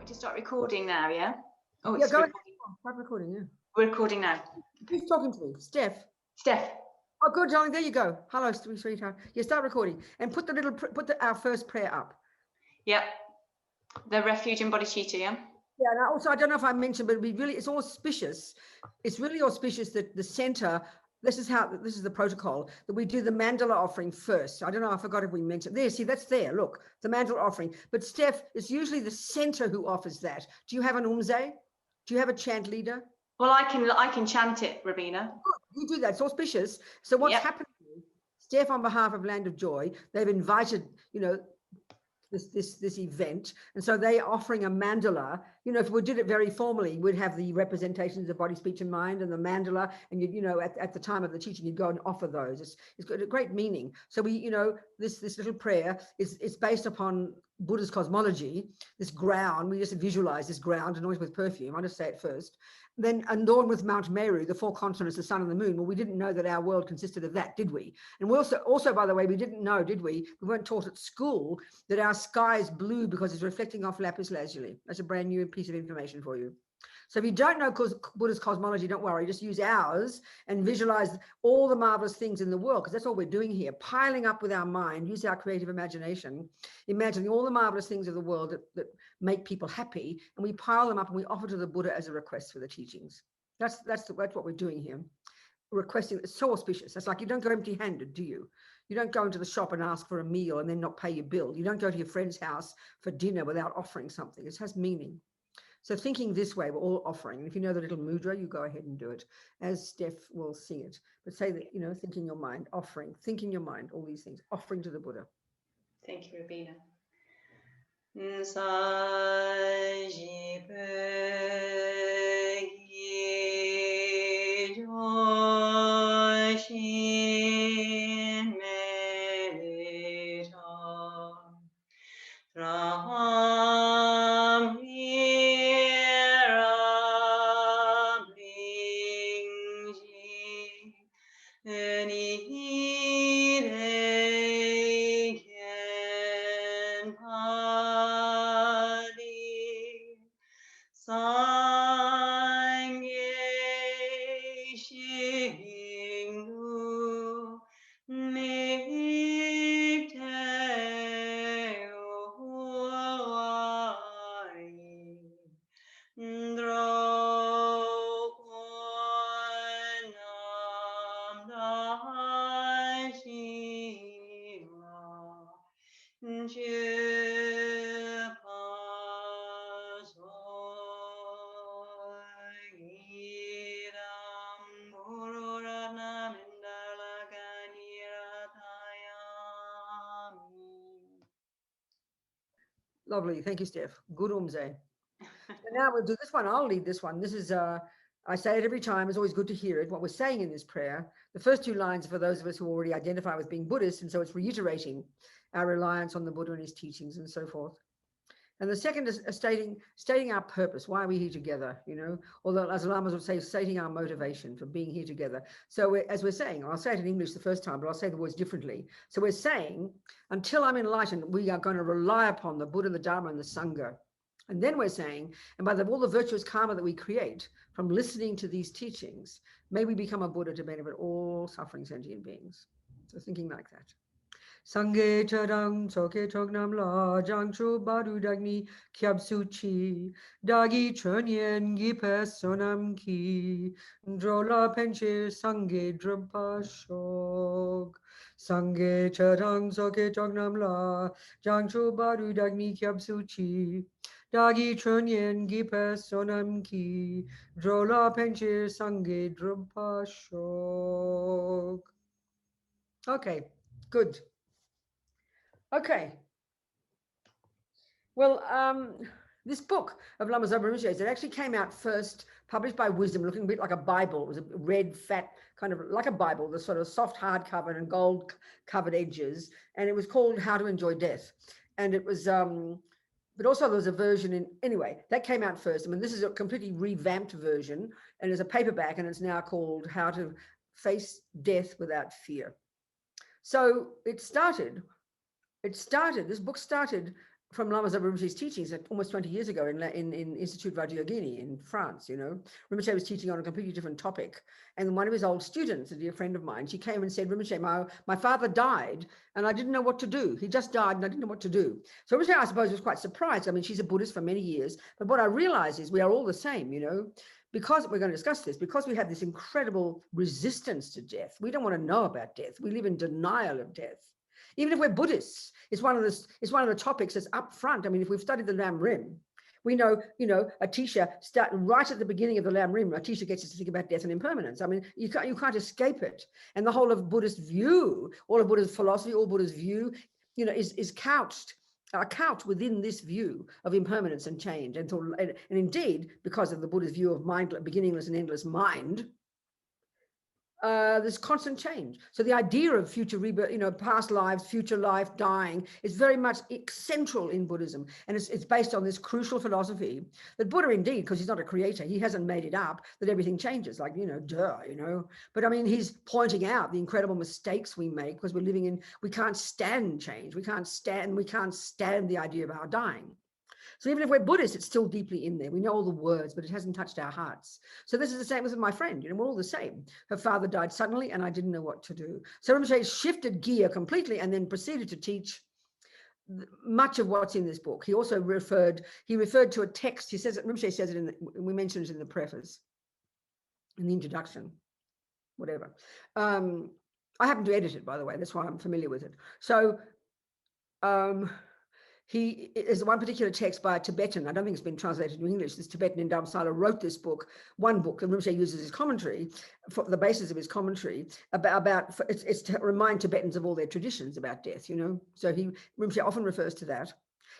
to start recording now, yeah? Oh, Yeah, it's go ahead. Start recording, yeah. We're recording now. Who's talking to me? Steph. Steph. Oh, good, darling. There you go. Hello, sweetheart. Yeah, start recording and put our first prayer up. Yep. The refuge in bodhicitta, yeah? Yeah, and also, I don't know if I mentioned, but it's auspicious. It's really auspicious that the center, this is the protocol, that we do the Mandala offering first. I don't know, I forgot if we mentioned. There, see, that's there, look, the Mandala offering. But Steph, it's usually the center who offers that. Do you have an umze? Do you have a chant leader? Well, I can chant it, Robina. You do that, it's auspicious. So what's happening, Steph, on behalf of Land of Joy, they've invited, this event, and so they're offering a mandala. If we did it very formally, we'd have the representations of body, speech, and mind, and the mandala, and at the time of the teaching, you'd go and offer those. It's got a great meaning. So we, this little prayer is based upon Buddha's cosmology. This ground, we just visualize this ground, and always with perfume. I'll just say it first. Then adorned with Mount Meru, the four continents, the sun and the moon. Well, we didn't know that our world consisted of that, did we? And we also, by the way, we didn't know, did we? We weren't taught at school that our sky is blue because it's reflecting off lapis lazuli. That's a brand new piece of information for you. So if you don't know Buddha's cosmology, don't worry, just use ours and visualize all the marvelous things in the world, because that's all we're doing here, piling up with our mind, use our creative imagination, imagining all the marvelous things of the world that make people happy, and we pile them up and we offer to the Buddha as a request for the teachings. That's what we're doing here. Requesting, it's so auspicious. That's like, you don't go empty-handed, do you? You don't go into the shop and ask for a meal and then not pay your bill. You don't go to your friend's house for dinner without offering something. It has meaning. So thinking this way, we're all offering. If you know the little mudra, you go ahead and do it, as Steph will sing it. But say that, think in your mind, offering, think in your mind, all these things, offering to the Buddha. Thank you, Robina. Lovely. Thank you, Steph. Good umze. So now we'll do this one. I'll lead this one. This is, I say it every time. It's always good to hear it. What we're saying in this prayer, the first two lines are for those of us who already identify with being Buddhists. And so it's reiterating our reliance on the Buddha and his teachings and so forth. And the second is stating our purpose. Why are we here together? Although as Lamas would say, stating our motivation for being here together. So as we're saying, I'll say it in English the first time, but I'll say the words differently. So we're saying, until I'm enlightened, we are going to rely upon the Buddha, the Dharma, and the Sangha. And then we're saying, and by all the virtuous karma that we create from listening to these teachings, may we become a Buddha to benefit all suffering sentient beings. So thinking like that. Sangye charang soke chognam la jangchu badu dagni kyab suchi dagi chönyen gipe sonam ki drola penche sangye drumpa shog. Sangye charang soke chognam la jangchu badu dagni kyab suchi dagi chönyen gipe sonam ki drola penche sangye drumpa shog. Okay, good. Okay. Well, this book of Lama Zopa Rinpoche, it actually came out first, published by Wisdom, looking a bit like a Bible. It was a red, fat, kind of like a Bible, the sort of soft hardcover and gold-covered edges, and it was called How to Enjoy Death. And it was, but also there was a version anyway, that came out first. I mean, this is a completely revamped version, and it's a paperback, and it's now called How to Face Death Without Fear. So this book started from Lama Zopa Rinpoche's teachings almost 20 years ago in Institute Vajrayana in France, Rinpoche was teaching on a completely different topic. And one of his old students, a dear friend of mine, she came and said, Rinpoche, my father died and I didn't know what to do. He just died and I didn't know what to do. So Rinpoche, I suppose, was quite surprised. I mean, she's a Buddhist for many years, but what I realized is we are all the same, because we're going to discuss this, because we have this incredible resistance to death. We don't want to know about death. We live in denial of death. Even if we're Buddhists, it's one of the topics that's up front. I mean, if we've studied the Lam Rim, we know, Atisha start right at the beginning of the Lam Rim. Atisha gets us to think about death and impermanence. I mean, you can't escape it. And the whole of Buddhist view, all of Buddhist philosophy, all Buddhist view, is couched within this view of impermanence and change. And indeed, because of the Buddhist view of beginningless and endless mind, this constant change. So the idea of future rebirth, past lives, future life, dying, is very much central in Buddhism. And it's based on this crucial philosophy that Buddha, indeed, because he's not a creator, he hasn't made it up, that everything changes, like, But I mean, he's pointing out the incredible mistakes we make because we can't stand change. We can't stand the idea of our dying. So even if we're Buddhists, it's still deeply in there. We know all the words, but it hasn't touched our hearts. So this is the same with my friend. We're all the same. Her father died suddenly, and I didn't know what to do. So Rinpoche shifted gear completely and then proceeded to teach much of what's in this book. He also referred to a text. He says, Rinpoche says it we mentioned it in the preface, in the introduction, whatever. I happen to edit it, by the way. That's why I'm familiar with it. So he is one particular text by a Tibetan. I don't think it's been translated to English. This Tibetan in Dharamsala wrote this book, one book, and Rinpoche uses his commentary for the basis of his commentary it's to remind Tibetans of all their traditions about death, So Rinpoche often refers to that.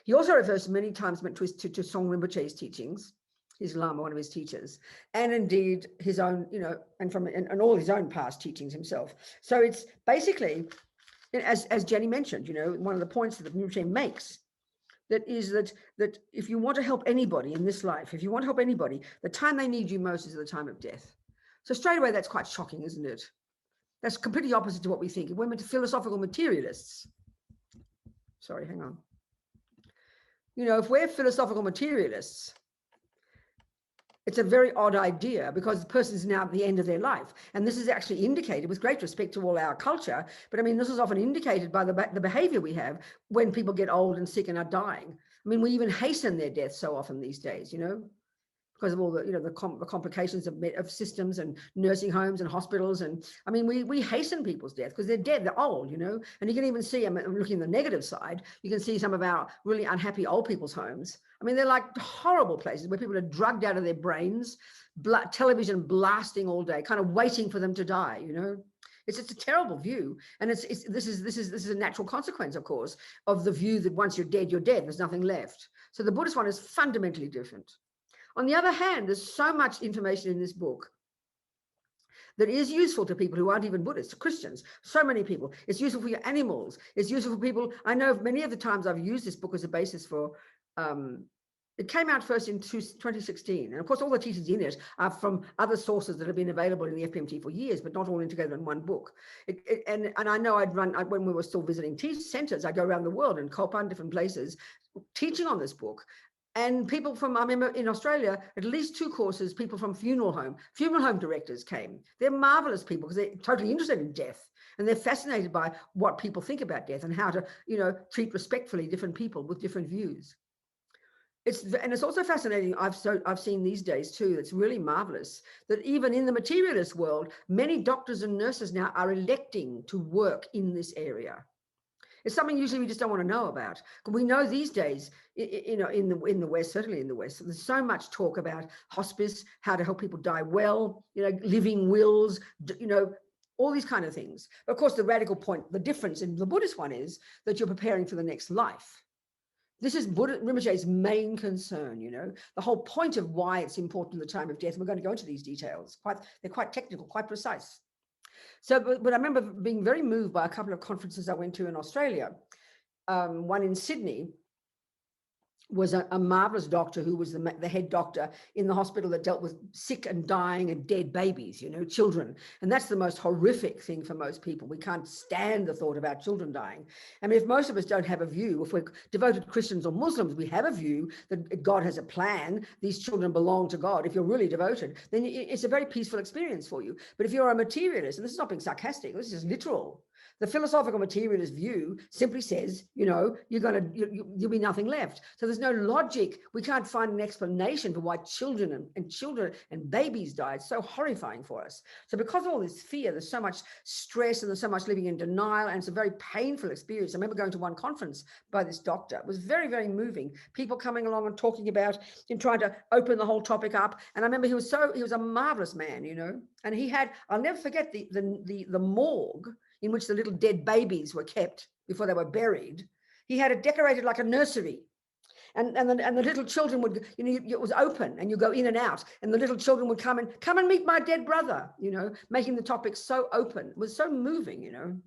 He also refers many times to Tsong Rinpoche's teachings, his Lama, one of his teachers, and indeed his own, and all his own past teachings himself. So it's basically, as Jenny mentioned, one of the points that Rinpoche makes, that if you want to help anybody in this life, if you want to help anybody, the time they need you most is the time of death. So straight away, that's quite shocking, isn't it? That's completely opposite to what we think. We're meant to philosophical materialists. Sorry, hang on. If we're philosophical materialists, it's a very odd idea because the person is now at the end of their life. And this is actually indicated, with great respect to all our culture, but I mean, this is often indicated by the behavior we have when people get old and sick and are dying. I mean, we even hasten their death so often these days, because of all the, the complications of systems and nursing homes and hospitals. And I mean, we hasten people's death because they're dead, they're old, and you can even see, I'm looking at the negative side, you can see some of our really unhappy old people's homes. I mean, they're like horrible places where people are drugged out of their brains, television blasting all day, kind of waiting for them to die, It's a terrible view. And this is a natural consequence, of course, of the view that once you're dead, there's nothing left. So the Buddhist one is fundamentally different. On the other hand, there's so much information in this book that is useful to people who aren't even Buddhists, Christians, so many people. It's useful for your animals. It's useful for people. I know many of the times I've used this book as a basis for, it came out first in 2016. And of course, all the teachings in it are from other sources that have been available in the FPMT for years, but not all together in one book. And I know when we were still visiting centers, I'd go around the world and Kopan, different places, teaching on this book. And people I remember in Australia, at least 2 courses, people from funeral home directors came. They're marvelous people because they're totally interested in death. And they're fascinated by what people think about death and how to, treat respectfully different people with different views. It's also fascinating. I've seen these days too. It's really marvelous that even in the materialist world, many doctors and nurses now are electing to work in this area. It's something usually we just don't want to know about. We know these days, in the West, certainly in the West, there's so much talk about hospice, how to help people die well, living wills, all these kind of things. Of course, the radical point, the difference in the Buddhist one is that you're preparing for the next life. This is Rinpoche's main concern, the whole point of why it's important in the time of death. And we're going to go into these details. They're quite technical, quite precise. So, but I remember being very moved by a couple of conferences I went to in Australia, one in Sydney, was a marvelous doctor who was the head doctor in the hospital that dealt with sick and dying and dead babies, children. And that's the most horrific thing for most people. We can't stand the thought about children dying. I mean, if most of us don't have a view, if we're devoted Christians or Muslims, we have a view that God has a plan. These children belong to God. If you're really devoted, then it's a very peaceful experience for you. But if you're a materialist, and this is not being sarcastic, this is literal. The philosophical materialist view simply says, you'll be nothing left. So there's no logic. We can't find an explanation for why children and babies die. It's so horrifying for us. So because of all this fear, there's so much stress and there's so much living in denial, and it's a very painful experience. I remember going to one conference by this doctor. It was very, very moving. People coming along and talking about and trying to open the whole topic up. And I remember he was a marvelous man, and he had, I'll never forget the morgue in which the little dead babies were kept before they were buried. He had it decorated like a nursery. And the little children would, it was open and you go in and out, and the little children would come and meet my dead brother, making the topic so open. It was so moving,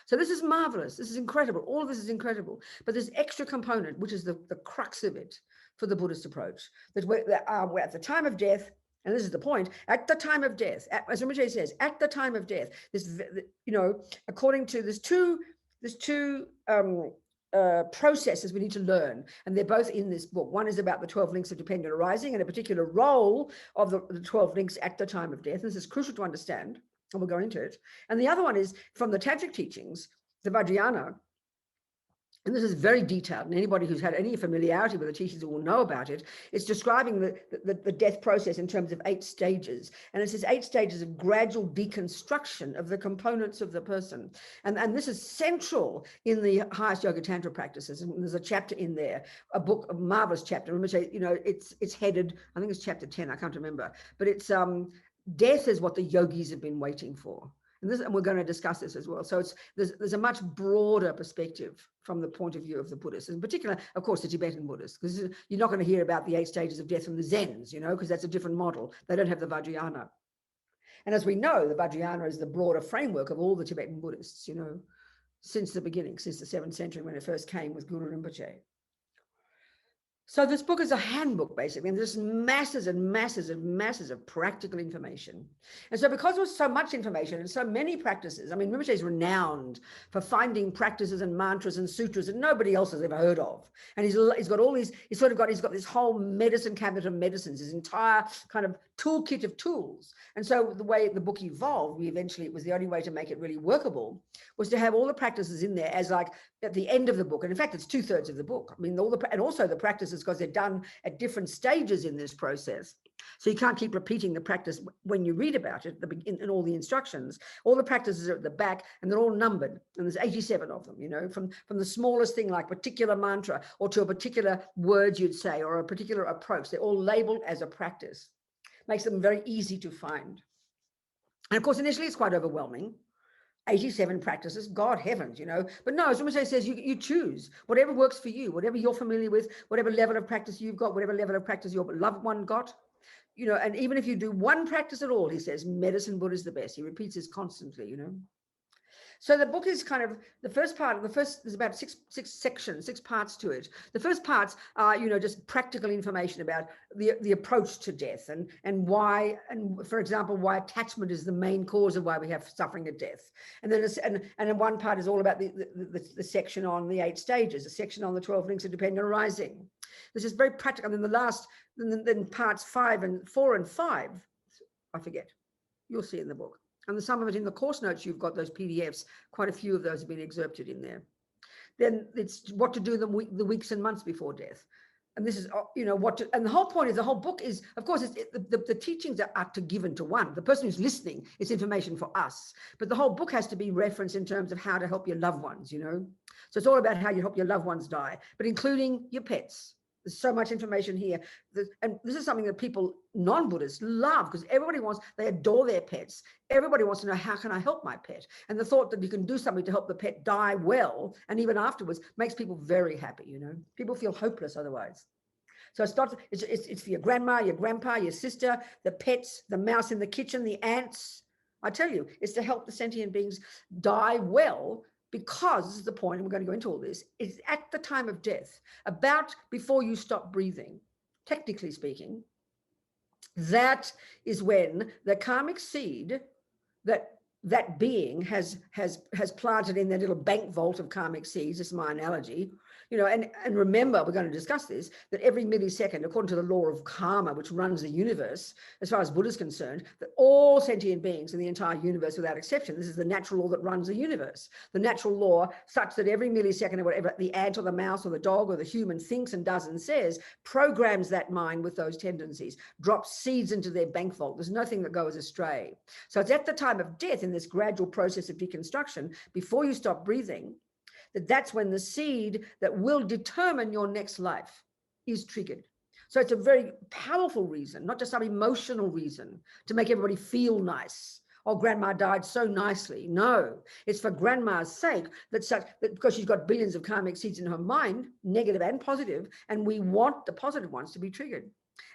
So this is marvelous. This is incredible. All of this is incredible. But this extra component, which is the crux of it for the Buddhist approach, that we're at the time of death. And this is the point, at the time of death, as Rinpoche says, at the time of death, according to there's two processes we need to learn, and they're both in this book. One is about the 12 links of dependent arising and a particular role of the 12 links at the time of death. This is crucial to understand, and we'll go into it. And the other one is from the Tantric teachings, the Vajrayana. And this is very detailed, and anybody who's had any familiarity with the teachings will know about it. It's describing the death process in terms of 8 stages. And it says 8 stages of gradual deconstruction of the components of the person. And this is central in the highest yoga tantra practices. And there's a chapter in there, a marvelous chapter. Remember, it's headed, I think it's chapter 10, I can't remember. But it's death is what the yogis have been waiting for. And we're going to discuss this as well. So there's a much broader perspective from the point of view of the Buddhists, in particular, of course, the Tibetan Buddhists, because you're not going to hear about the 8 stages of death from the Zens, because that's a different model. They don't have the Vajrayana. And as we know, the Vajrayana is the broader framework of all the Tibetan Buddhists, since the beginning, since the 7th century when it first came with Guru Rinpoche. So this book is a handbook, basically, and there's masses and masses and masses of practical information. And so because there's so much information and so many practices, I mean, Rinpoche is renowned for finding practices and mantras and sutras that nobody else has ever heard of. And he's got all these, he's got this whole medicine cabinet of medicines, his entire kind of toolkit of tools. And so the way the book evolved, it was the only way to make it really workable, was to have all the practices in there as like at the end of the book. And in fact, it's 2/3 of the book. I mean, and also the practices, because they're done at different stages in this process. So you can't keep repeating the practice when you read about it in all the instructions. All the practices are at the back and they're all numbered. And there's 87 of them, from the smallest thing like particular mantra or to a particular word you'd say or a particular approach. They're all labeled as a practice. Makes them very easy to find. And of course, initially it's quite overwhelming. 87 practices, God heavens, But no, as Rinpoche says, you choose whatever works for you, whatever you're familiar with, whatever level of practice you've got, whatever level of practice your loved one got, and even if you do one practice at all, he says, medicine Buddha is the best. He repeats this constantly, So the book is kind of there's about six sections, 6 parts to it. The first parts are, just practical information about the approach to death and why, and for example, why attachment is the main cause of why we have suffering at death. And then one part is all about the section on the 8 stages, a section on the 12 links of dependent arising. This is very practical. And then parts 4 and 5, I forget. You'll see in the book. And some of it in the course notes, you've got those PDFs. Quite a few of those have been excerpted in there. Then it's what to do the weeks and months before death. And this is, and the whole point is, the whole book is, of course, the teachings are given to one. The person who's listening is information for us. But the whole book has to be referenced in terms of how to help your loved ones, So it's all about how you help your loved ones die, but including your pets. There's so much information here. And this is something that people, non-Buddhists, love, because they adore their pets. Everybody wants to know, how can I help my pet? And the thought that you can do something to help the pet die well, and even afterwards, makes people very happy, People feel hopeless otherwise. So it's for your grandma, your grandpa, your sister, the pets, the mouse in the kitchen, the ants. I tell you, it's to help the sentient beings die well, because this is the point, and we're going to go into all this, is at the time of death, about before you stop breathing, technically speaking, that is when the karmic seed that being has planted in their little bank vault of karmic seeds, this is my analogy, and remember, we're going to discuss this, that every millisecond, according to the law of karma, which runs the universe, as far as Buddha is concerned, that all sentient beings in the entire universe, without exception, this is the natural law that runs the universe. The natural law, such that every millisecond, or whatever the ant or the mouse or the dog or the human thinks and does and says, programs that mind with those tendencies, drops seeds into their bank vault. There's nothing that goes astray. So it's at the time of death, in this gradual process of deconstruction, before you stop breathing, that's when the seed that will determine your next life is triggered. So it's a very powerful reason, not just some emotional reason to make everybody feel nice. Oh, grandma died so nicely. No, it's for grandma's sake that because she's got billions of karmic seeds in her mind, negative and positive, and we want the positive ones to be triggered.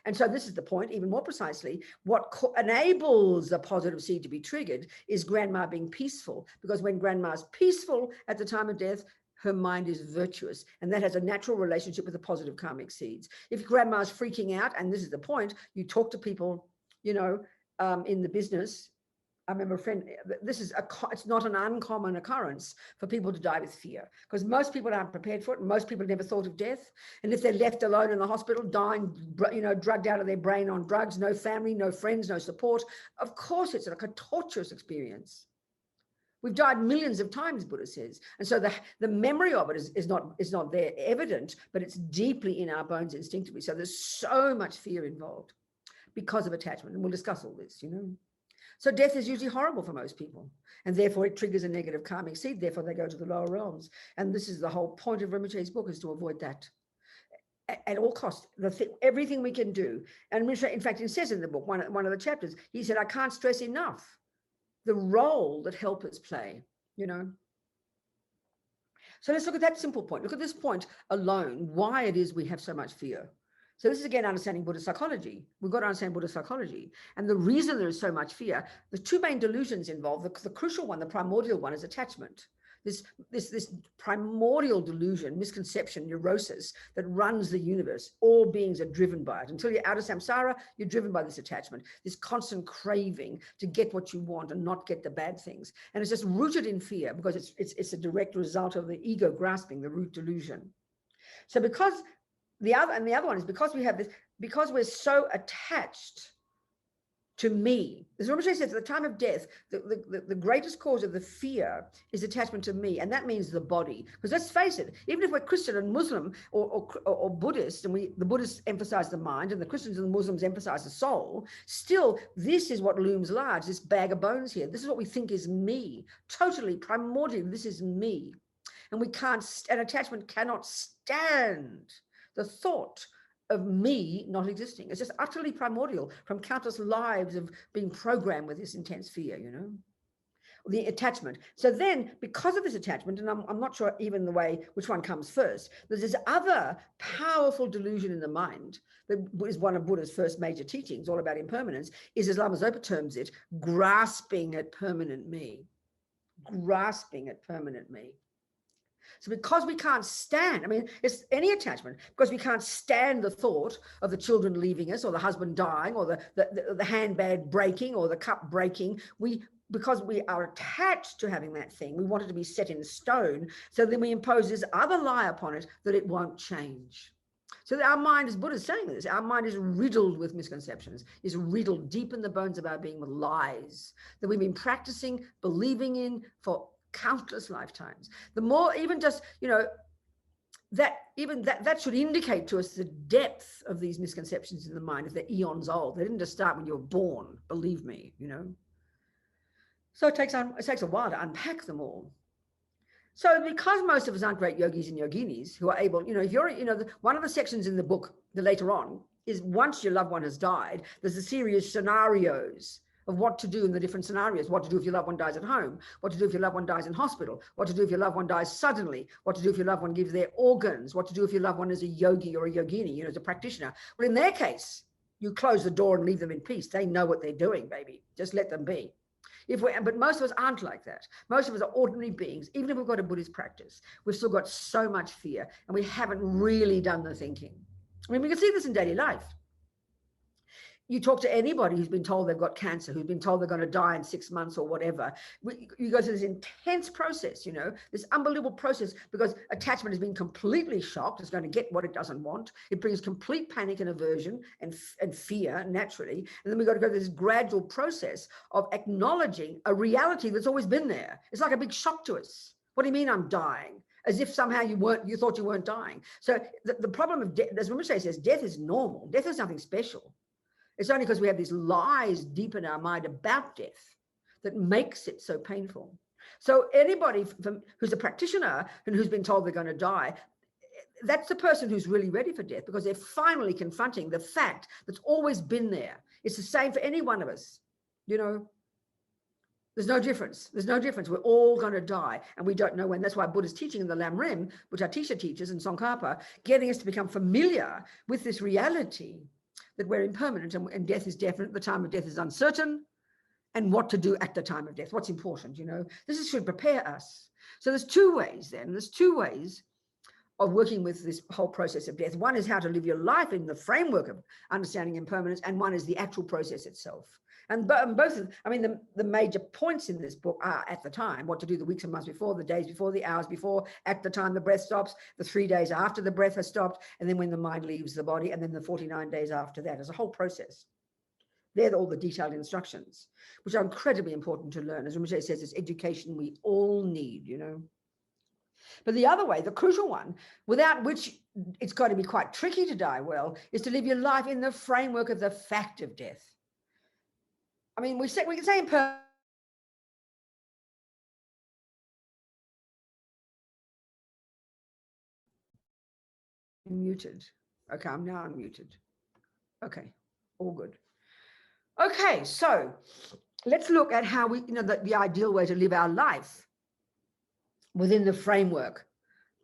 And so this is the point, even more precisely, what enables the positive seed to be triggered is grandma being peaceful, because when grandma's peaceful at the time of death, her mind is virtuous, and that has a natural relationship with the positive karmic seeds. If grandma's freaking out, and this is the point, you talk to people, in the business. I remember a friend, it's not an uncommon occurrence for people to die with fear, because most people aren't prepared for it. Most people never thought of death. And if they're left alone in the hospital, dying, drugged out of their brain on drugs, no family, no friends, no support, of course, it's like a torturous experience. We've died millions of times, Buddha says. And so the memory of it is not there evident, but it's deeply in our bones instinctively. So there's so much fear involved because of attachment. And we'll discuss all this, So death is usually horrible for most people, and therefore it triggers a negative karmic seed. Therefore, they go to the lower realms. And this is the whole point of Rinpoche's book, is to avoid that at all costs. Everything we can do. And Rinpoche, in fact, he says in the book, one of the chapters, he said, I can't stress enough the role that helpers play, So let's look at that simple point. Look at this point alone, why it is we have so much fear. So this is, again, understanding Buddhist psychology. We've got to understand Buddhist psychology. And the reason there is so much fear, the two main delusions involved, the crucial one, the primordial one, is attachment. This primordial delusion, misconception, neurosis that runs the universe. All beings are driven by it. Until you're out of samsara, you're driven by this attachment, this constant craving to get what you want and not get the bad things. And it's just rooted in fear, because it's a direct result of the ego grasping, the root delusion. So because the other one is because we have this, because we're so attached to me. As Rinpoche says, at the time of death, the greatest cause of the fear is attachment to me, and that means the body. Because let's face it, even if we're Christian and Muslim or Buddhist, and the Buddhists emphasize the mind, and the Christians and the Muslims emphasize the soul, still, this is what looms large, this bag of bones here. This is what we think is me. Totally, primordially, this is me. And attachment cannot stand the thought of me not existing. It's just utterly primordial from countless lives of being programmed with this intense fear, the attachment. So then, because of this attachment, and I'm not sure even the way which one comes first, there's this other powerful delusion in the mind that is one of Buddha's first major teachings, all about impermanence, is, as Lama Zopa terms it, grasping at permanent me. Grasping at permanent me. So because we can't stand, it's any attachment, because we can't stand the thought of the children leaving us, or the husband dying, or the handbag breaking, or the cup breaking, because we are attached to having that thing, we want it to be set in stone. So then we impose this other lie upon it that it won't change. So our mind, as Buddha is saying this, our mind is riddled with misconceptions, is riddled deep in the bones of our being with lies that we've been practicing, believing in for countless lifetimes. The more, even just, that should indicate to us the depth of these misconceptions in the mind, if they're eons old. They didn't just start when you were born, believe me, So it takes a while to unpack them all. So because most of us aren't great yogis and yoginis who are able, if you're, one of the sections in the book, the later on, is once your loved one has died, there's a series of scenarios of what to do in the different scenarios, what to do if your loved one dies at home, what to do if your loved one dies in hospital, what to do if your loved one dies suddenly, what to do if your loved one gives their organs, what to do if your loved one is a yogi or a yogini, as a practitioner. Well, in their case, you close the door and leave them in peace. They know what they're doing, baby. Just let them be. But most of us aren't like that. Most of us are ordinary beings. Even if we've got a Buddhist practice, we've still got so much fear, and we haven't really done the thinking. I mean, we can see this in daily life. You talk to anybody who's been told they've got cancer, who's been told they're going to die in 6 months or whatever. You go through this intense process, this unbelievable process, because attachment has been completely shocked. It's going to get what it doesn't want. It brings complete panic and aversion and fear, naturally. And then we've got to go through this gradual process of acknowledging a reality that's always been there. It's like a big shock to us. What do you mean I'm dying? As if somehow you thought you weren't dying. So the problem of death, as Rinpoche says, death is normal. Death is nothing special. It's only because we have these lies deep in our mind about death that makes it so painful. So anybody who's a practitioner and who's been told they're going to die, that's the person who's really ready for death, because they're finally confronting the fact that's always been there. It's the same for any one of us. There's no difference. There's no difference. We're all going to die, and we don't know when. That's why Buddha's teaching in the Lam Rim, which our teacher teaches in Tsongkhapa, getting us to become familiar with this reality that we're impermanent and death is definite, the time of death is uncertain, and what to do at the time of death, what's important, This should prepare us. So there's two ways of working with this whole process of death. One is how to live your life in the framework of understanding impermanence, and one is the actual process itself. And both, the major points in this book are at the time, what to do the weeks and months before, the days before, the hours before, at the time the breath stops, the 3 days after the breath has stopped, and then when the mind leaves the body, and then the 49 days after that. As a whole process. They're all the detailed instructions, which are incredibly important to learn. As Rinpoche says, it's education we all need, But the other way, the crucial one, without which it's going to be quite tricky to die well, is to live your life in the framework of the fact of death. We can say impermanence. Muted. Okay, I'm now unmuted. Okay, all good. Okay, so let's look at how we, the ideal way to live our life within the framework,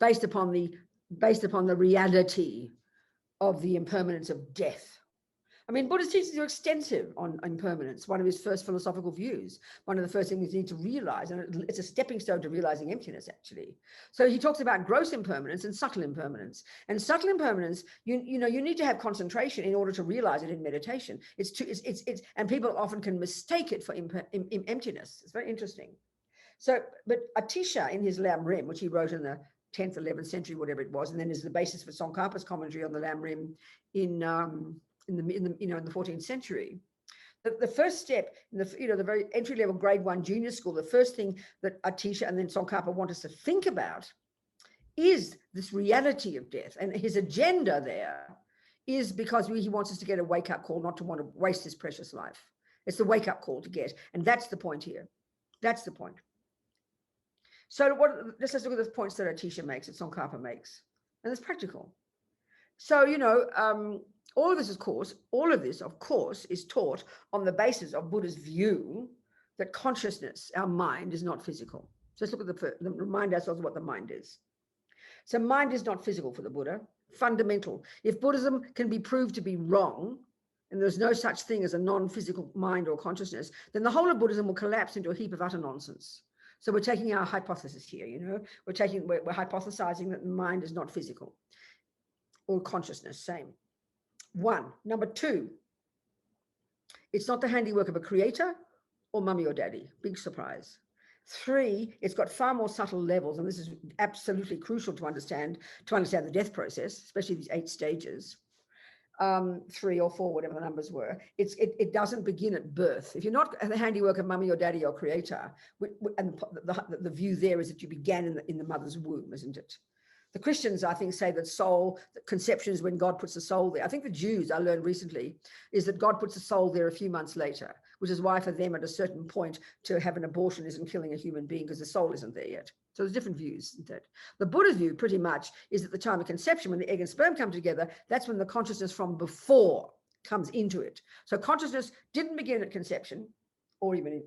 based upon the reality of the impermanence of death. Buddha's teachings are extensive on impermanence, one of his first philosophical views, one of the first things we need to realize, and it's a stepping stone to realizing emptiness, actually. So he talks about gross impermanence and subtle impermanence. And subtle impermanence, you need to have concentration in order to realize it in meditation. And people often can mistake it for emptiness. It's very interesting. So, but Atisha in his Lam Rim, which he wrote in the 10th, 11th century, whatever it was, and then is the basis for Tsongkhapa's commentary on the Lam Rim in the 14th century. The first step in the very entry-level grade 1 junior school, the first thing that Atisha and then Tsongkhapa want us to think about is this reality of death. And his agenda there is because he wants us to get a wake-up call, not to want to waste his precious life. It's the wake-up call to get. And that's the point here. That's the point. So let's look at the points that Atisha makes, that Tsongkhapa makes. And it's practical. So, all of this, of course, is taught on the basis of Buddha's view that consciousness, our mind, is not physical. So let's look at remind ourselves what the mind is. So mind is not physical for the Buddha, fundamental. If Buddhism can be proved to be wrong, and there's no such thing as a non-physical mind or consciousness, then the whole of Buddhism will collapse into a heap of utter nonsense. So we're taking our hypothesis here, we're hypothesizing that the mind is not physical, or consciousness, same. One. Number two, it's not the handiwork of a creator or mummy or daddy. Big surprise. Three, it's got far more subtle levels, and this is absolutely crucial to understand the death process, especially these 8 stages. 3 or 4, whatever the numbers were. It doesn't begin at birth. If you're not the handiwork of mummy or daddy or creator, and the view there is that you began in the mother's womb, isn't it? The Christians, I think, say that conception is when God puts the soul there. I think the Jews, I learned recently, is that God puts the soul there a few months later, which is why for them at a certain point to have an abortion isn't killing a human being because the soul isn't there yet. So there's different views, isn't it? The Buddha's view pretty much is at the time of conception, when the egg and sperm come together, that's when the consciousness from before comes into it. So consciousness didn't begin at conception, or even,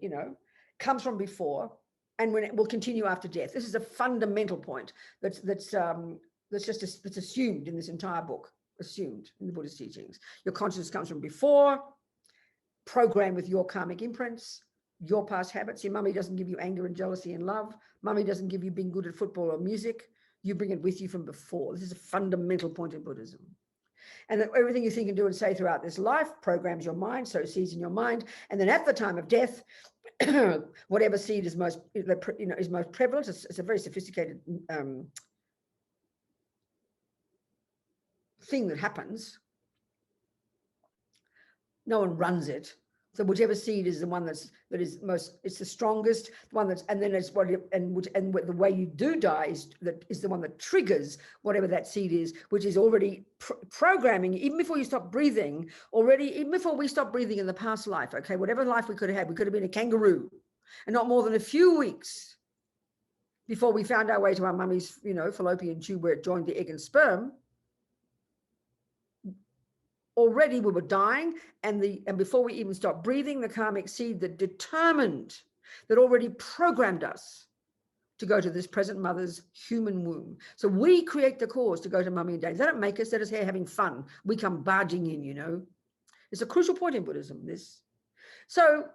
comes from before, and when it will continue after death. This is a fundamental point that's assumed in this entire book, assumed in the Buddhist teachings. Your consciousness comes from before, programmed with your karmic imprints, your past habits. Your mummy doesn't give you anger and jealousy and love. Mummy doesn't give you being good at football or music. You bring it with you from before. This is a fundamental point in Buddhism. And that everything you think and do and say throughout this life programs your mind, sow seeds in your mind. And then at the time of death, whatever seed is most, is most prevalent. It's a very sophisticated thing that happens. No one runs it. So whichever seed is the one that is most, it's the strongest, the one that's, and then it's what, the way you do die is the one that triggers whatever that seed is, which is already programming, even before you stop breathing, even before we stop breathing in the past life, okay, whatever life we could have had, we could have been a kangaroo, and not more than a few weeks before we found our way to our mummy's, fallopian tube where it joined the egg and sperm. Already we were dying, and before we even stopped breathing, the karmic seed that determined, that already programmed us to go to this present mother's human womb. So we create the cause to go to mummy and daddy. They don't make us, they're just here having fun. We come barging in, It's a crucial point in Buddhism, this. So,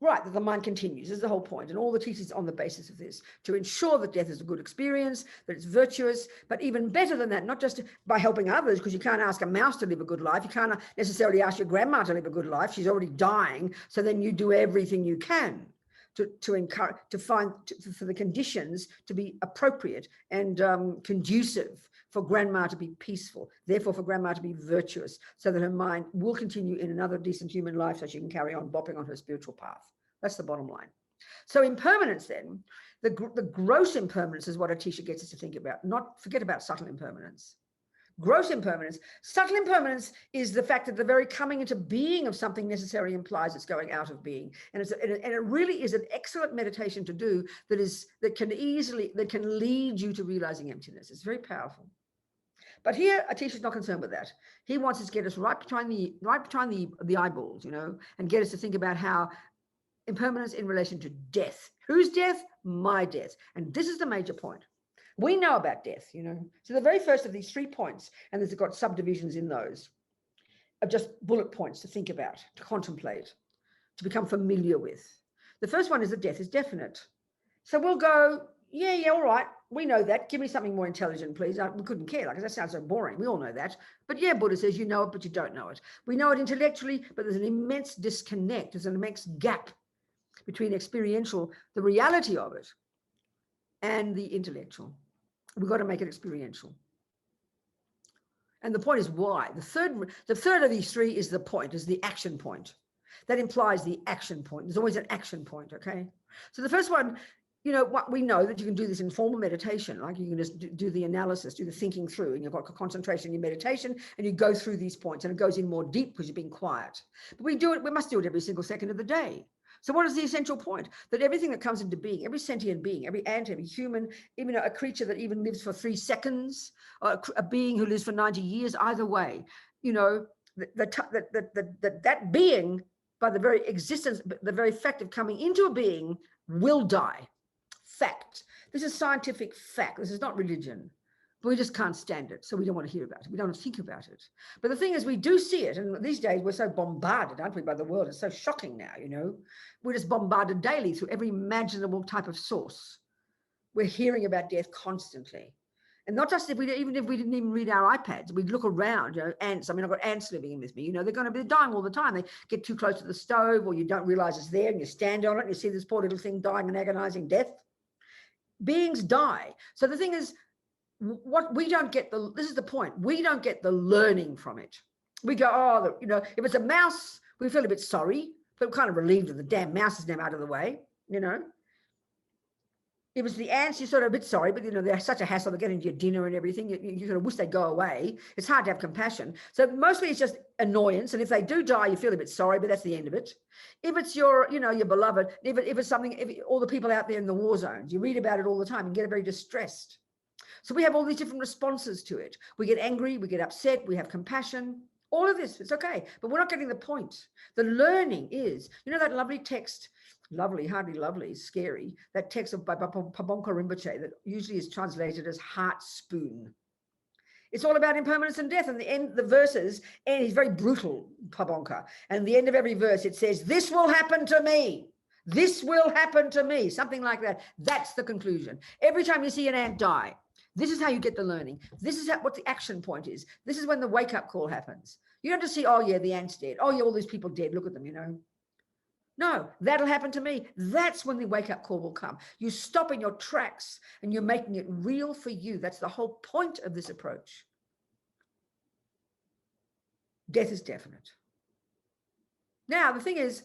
right, that the mind continues. This is the whole point. And all the teachings on the basis of this, to ensure that death is a good experience, that it's virtuous, but even better than that, not just by helping others, because you can't ask a mouse to live a good life. You can't necessarily ask your grandma to live a good life. She's already dying. So then you do everything you can to encourage, for the conditions to be appropriate and conducive for grandma to be peaceful, therefore for grandma to be virtuous, so that her mind will continue in another decent human life so she can carry on bopping on her spiritual path. That's the bottom line. So impermanence then, the gross impermanence is what Atisha gets us to think about, not forget about subtle impermanence. Gross impermanence. Subtle impermanence is the fact that the very coming into being of something necessarily implies it's going out of being. And it really is an excellent meditation to do that can lead you to realizing emptiness. It's very powerful. But here, Atisha's not concerned with that. He wants us to get us right behind the eyeballs, and get us to think about how impermanence in relation to death. Whose death? My death. And this is the major point. We know about death, So the very first of these 3 points, and there's got subdivisions in those, are just bullet points to think about, to contemplate, to become familiar with. The first one is that death is definite. So we'll go, yeah, all right. We know that. Give me something more intelligent, please. We couldn't care, because that sounds so boring. We all know that. But yeah, Buddha says you know it, but you don't know it. We know it intellectually, but there's an immense disconnect. There's an immense gap between the reality of it, and the intellectual. We've got to make it experiential. And the point is why. The third of these 3 is the point, is the action point. That implies the action point. There's always an action point, okay? So the first one, what we know that you can do this in formal meditation, like you can just do the analysis, do the thinking through, and you've got concentration in your meditation, and you go through these points, and it goes in more deep because you're being quiet. But we must do it every single second of the day. So what is the essential point? That everything that comes into being, every sentient being, every ant, every human, even a creature that even lives for 3 seconds, or a being who lives for 90 years, either way, that being, by the very existence, the very fact of coming into a being, will die. Fact. This is scientific fact. This is not religion. But we just can't stand it. So we don't want to hear about it. We don't want to think about it. But the thing is, we do see it. And these days we're so bombarded, aren't we, by the world? It's so shocking now, We're just bombarded daily through every imaginable type of source. We're hearing about death constantly. And not just even if we didn't even read our iPads, we'd look around, ants. I mean, I've got ants living in with me, they're going to be dying all the time. They get too close to the stove, or you don't realize it's there, and you stand on it and you see this poor little thing dying an agonizing death. Beings die. So the thing is, what we don't get this is the point. We don't get the learning from it. We go, if it's a mouse, we feel a bit sorry, but we're kind of relieved that the damn mouse is now out of the way, If it's the ants, you're sort of a bit sorry, but they're such a hassle to get into your dinner and everything. You sort of wish they'd go away. It's hard to have compassion. So mostly it's just annoyance. And if they do die, you feel a bit sorry, but that's the end of it. If it's your beloved, if it's something, all the people out there in the war zones, you read about it all the time and get very distressed. So we have all these different responses to it. We get angry, we get upset, we have compassion, all of this, it's okay. But we're not getting the point. The learning is, that lovely text, lovely, hardly lovely, scary, that text by Pabonka Rinpoche that usually is translated as heart spoon. It's all about impermanence and death. And the end, the verses, and he's very brutal, Pabonka. And the end of every verse, it says, this will happen to me. This will happen to me. Something like that. That's the conclusion. Every time you see an ant die, this is how you get the learning. This is what the action point is. This is when the wake-up call happens. You don't just see, oh, yeah, the ant's dead. Oh, yeah, all these people dead. Look at them, you know. No, that'll happen to me. That's when the wake-up call will come. You stop in your tracks and you're making it real for you. That's the whole point of this approach. Death is definite. Now, the thing is,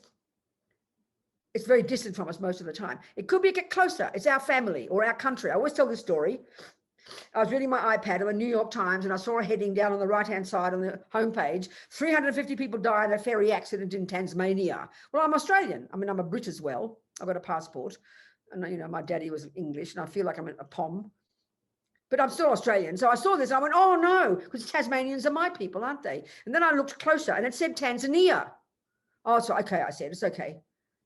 it's very distant from us most of the time. It could be get closer. It's our family or our country. I always tell this story. I was reading my iPad on the New York Times and I saw a heading down on the right-hand side on the homepage, 350 people die in a ferry accident in Tasmania. Well, I'm Australian. I mean, I'm a Brit as well. I've got a passport. And, you know, my daddy was English and I feel like I'm a POM. But I'm still Australian. So I saw this. I went, oh, no, because Tasmanians are my people, aren't they? And then I looked closer and it said Tanzania. Oh, so okay, I said, it's okay.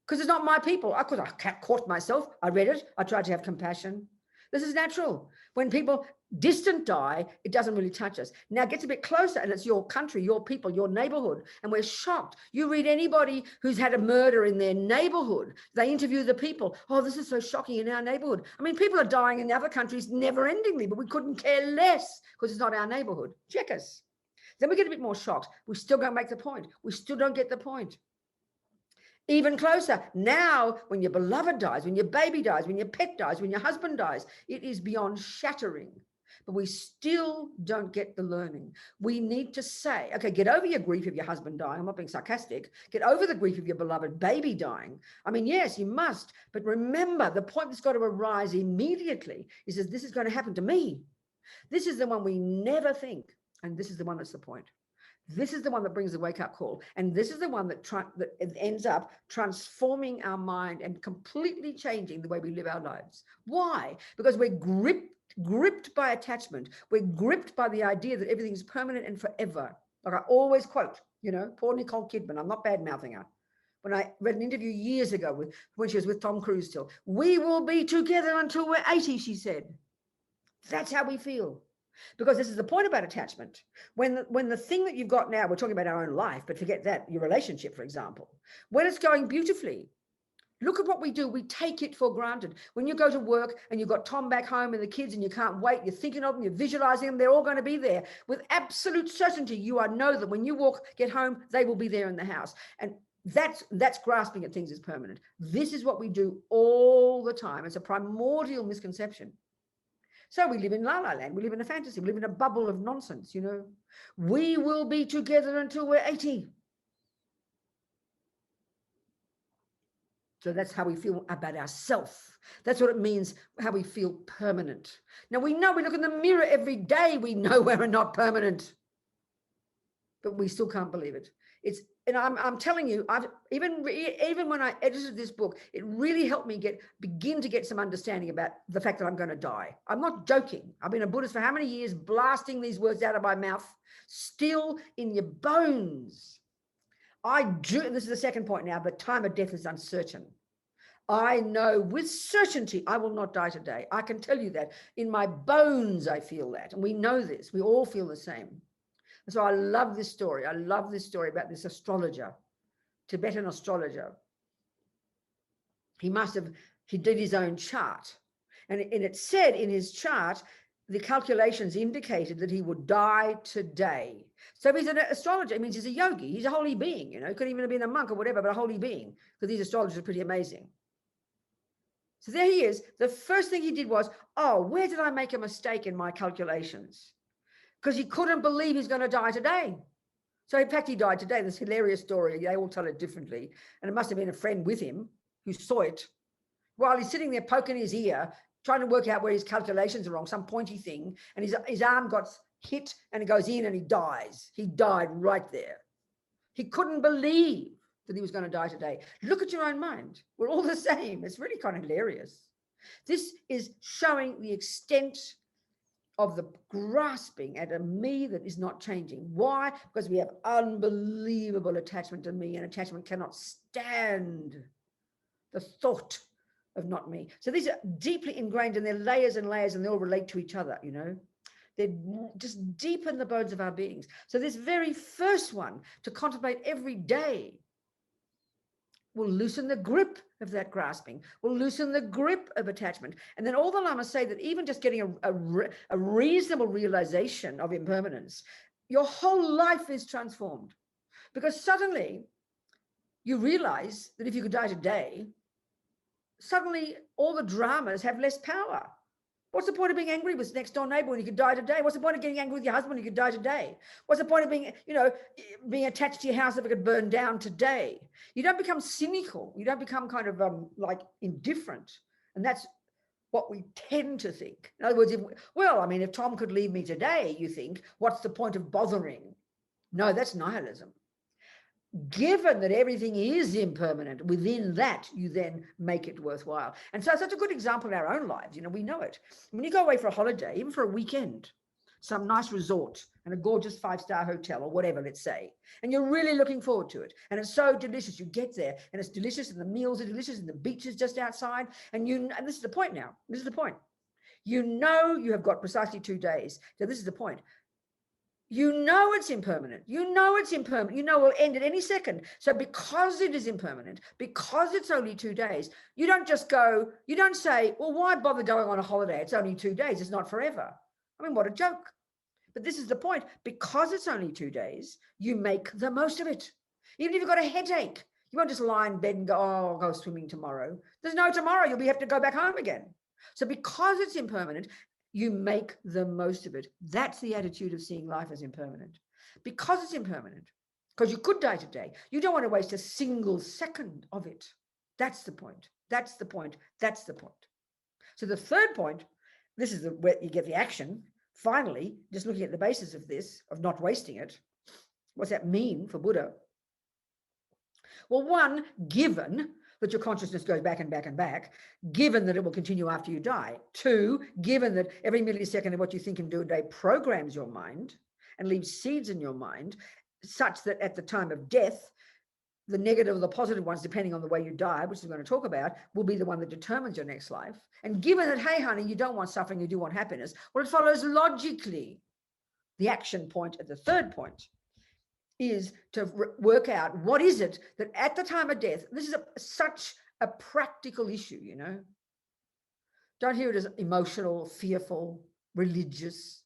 Because it's not my people. I caught myself. I read it. I tried to have compassion. This is natural. When people distant die, it doesn't really touch us. Now it gets a bit closer and it's your country, your people, your neighborhood. And we're shocked. You read anybody who's had a murder in their neighborhood. They interview the people. Oh, this is so shocking in our neighborhood. I mean, people are dying in other countries never endingly, but we couldn't care less because it's not our neighborhood. Check us. Then we get a bit more shocked. We still don't make the point. We still don't get the point. Even closer. Now, when your beloved dies, when your baby dies, when your pet dies, when your husband dies, it is beyond shattering. But we still don't get the learning. We need to say, okay, get over your grief of your husband dying. I'm not being sarcastic. Get over the grief of your beloved baby dying. I mean, yes, you must. But remember, the point that's got to arise immediately is that this is going to happen to me. This is the one we never think. And this is the one that's the point. This is the one that brings the wake-up call. And this is the one that ends up transforming our mind and completely changing the way we live our lives. Why? Because we're gripped by attachment. We're gripped by the idea that everything's permanent and forever. Like I always quote, you know, poor Nicole Kidman. I'm not bad-mouthing her. When I read an interview years ago when she was with Tom Cruise still, we will be together until we're 80, she said. That's how we feel. Because this is the point about attachment. When the thing that you've got now, we're talking about our own life, but forget that, your relationship, for example, when it's going beautifully, look at what we do. We take it for granted. When you go to work and you've got Tom back home and the kids and you can't wait, you're thinking of them, you're visualizing them, they're all going to be there. With absolute certainty, you know that when you get home, they will be there in the house. And that's grasping at things as permanent. This is what we do all the time. It's a primordial misconception. So we live in La La Land. We live in a fantasy. We live in a bubble of nonsense, you know. We will be together until we're 80. So that's how we feel about ourselves. That's what it means, how we feel permanent. Now we know, we look in the mirror every day, we know we're not permanent. But we still can't believe it. And I'm telling you, even when I edited this book, it really helped me begin to get some understanding about the fact that I'm going to die. I'm not joking. I've been a Buddhist for how many years, blasting these words out of my mouth, still in your bones. And this is the second point now, the time of death is uncertain. I know with certainty I will not die today. I can tell you that. In my bones I feel that. And we know this. We all feel the same. And so I love this story. I love this story about this astrologer, Tibetan astrologer. He did his own chart. And it said in his chart, the calculations indicated that he would die today. So if he's an astrologer, it means he's a yogi. He's a holy being, you know, could even have been a monk or whatever, but a holy being, because these astrologers are pretty amazing. So there he is. The first thing he did was, oh, where did I make a mistake in my calculations? Because he couldn't believe he's going to die today. So in fact, he died today. This hilarious story. They all tell it differently. And it must have been a friend with him who saw it while he's sitting there poking his ear, trying to work out where his calculations are wrong, some pointy thing. And his arm got hit and it goes in and he dies. He died right there. He couldn't believe that he was going to die today. Look at your own mind. We're all the same. It's really kind of hilarious. This is showing the extent of the grasping at a me that is not changing. Why? Because we have unbelievable attachment to me, and attachment cannot stand the thought of not me. So these are deeply ingrained, and they're layers and layers, and they all relate to each other, you know. They just deep in the bones of our beings. So this very first one, to contemplate every day, will loosen the grip of that grasping, will loosen the grip of attachment. And then all the lamas say that even just getting a reasonable realization of impermanence, your whole life is transformed. Because suddenly you realize that if you could die today, suddenly all the dramas have less power. What's the point of being angry with the next door neighbor when you could die today? What's the point of getting angry with your husband when you could die today? What's the point of being, being attached to your house if it could burn down today? You don't become cynical. You don't become kind of like indifferent. And that's what we tend to think. In other words, if Tom could leave me today, you think, what's the point of bothering? No, that's nihilism. Given that everything is impermanent, within that, you then make it worthwhile. And so it's such a good example in our own lives. We know it. When you go away for a holiday, even for a weekend, some nice resort and a gorgeous 5-star hotel or whatever, let's say, and you're really looking forward to it. And it's so delicious. You get there and it's delicious and the meals are delicious and the beach is just outside. And this is the point now. This is the point. You have got precisely 2 days. So this is the point. It's impermanent. It's impermanent. It'll end at any second. So because it is impermanent, because it's only 2 days, you don't say, well, why bother going on a holiday? It's only 2 days. It's not forever. I mean, what a joke. But this is the point. Because it's only 2 days, you make the most of it. Even if you've got a headache, you won't just lie in bed and go, oh, I'll go swimming tomorrow. There's no tomorrow. You'll have to go back home again. So because it's impermanent, you make the most of it. That's the attitude of seeing life as impermanent. Because it's impermanent, because you could die today, you don't want to waste a single second of it. That's the point. That's the point. That's the point. So the third point, this is where you get the action. Finally, just looking at the basis of this, of not wasting it, what's that mean for Buddha? Well, one, given that your consciousness goes back and back and back, given that it will continue after you die. 2, given that every millisecond of what you think and do a day programs your mind and leaves seeds in your mind, such that at the time of death, the negative or the positive ones, depending on the way you die, which we're going to talk about, will be the one that determines your next life. And given that, hey, honey, you don't want suffering, you do want happiness, well, it follows logically. The action point at the third point is to work out what is it that at the time of death, this is such a practical issue, Don't hear it as emotional, fearful, religious.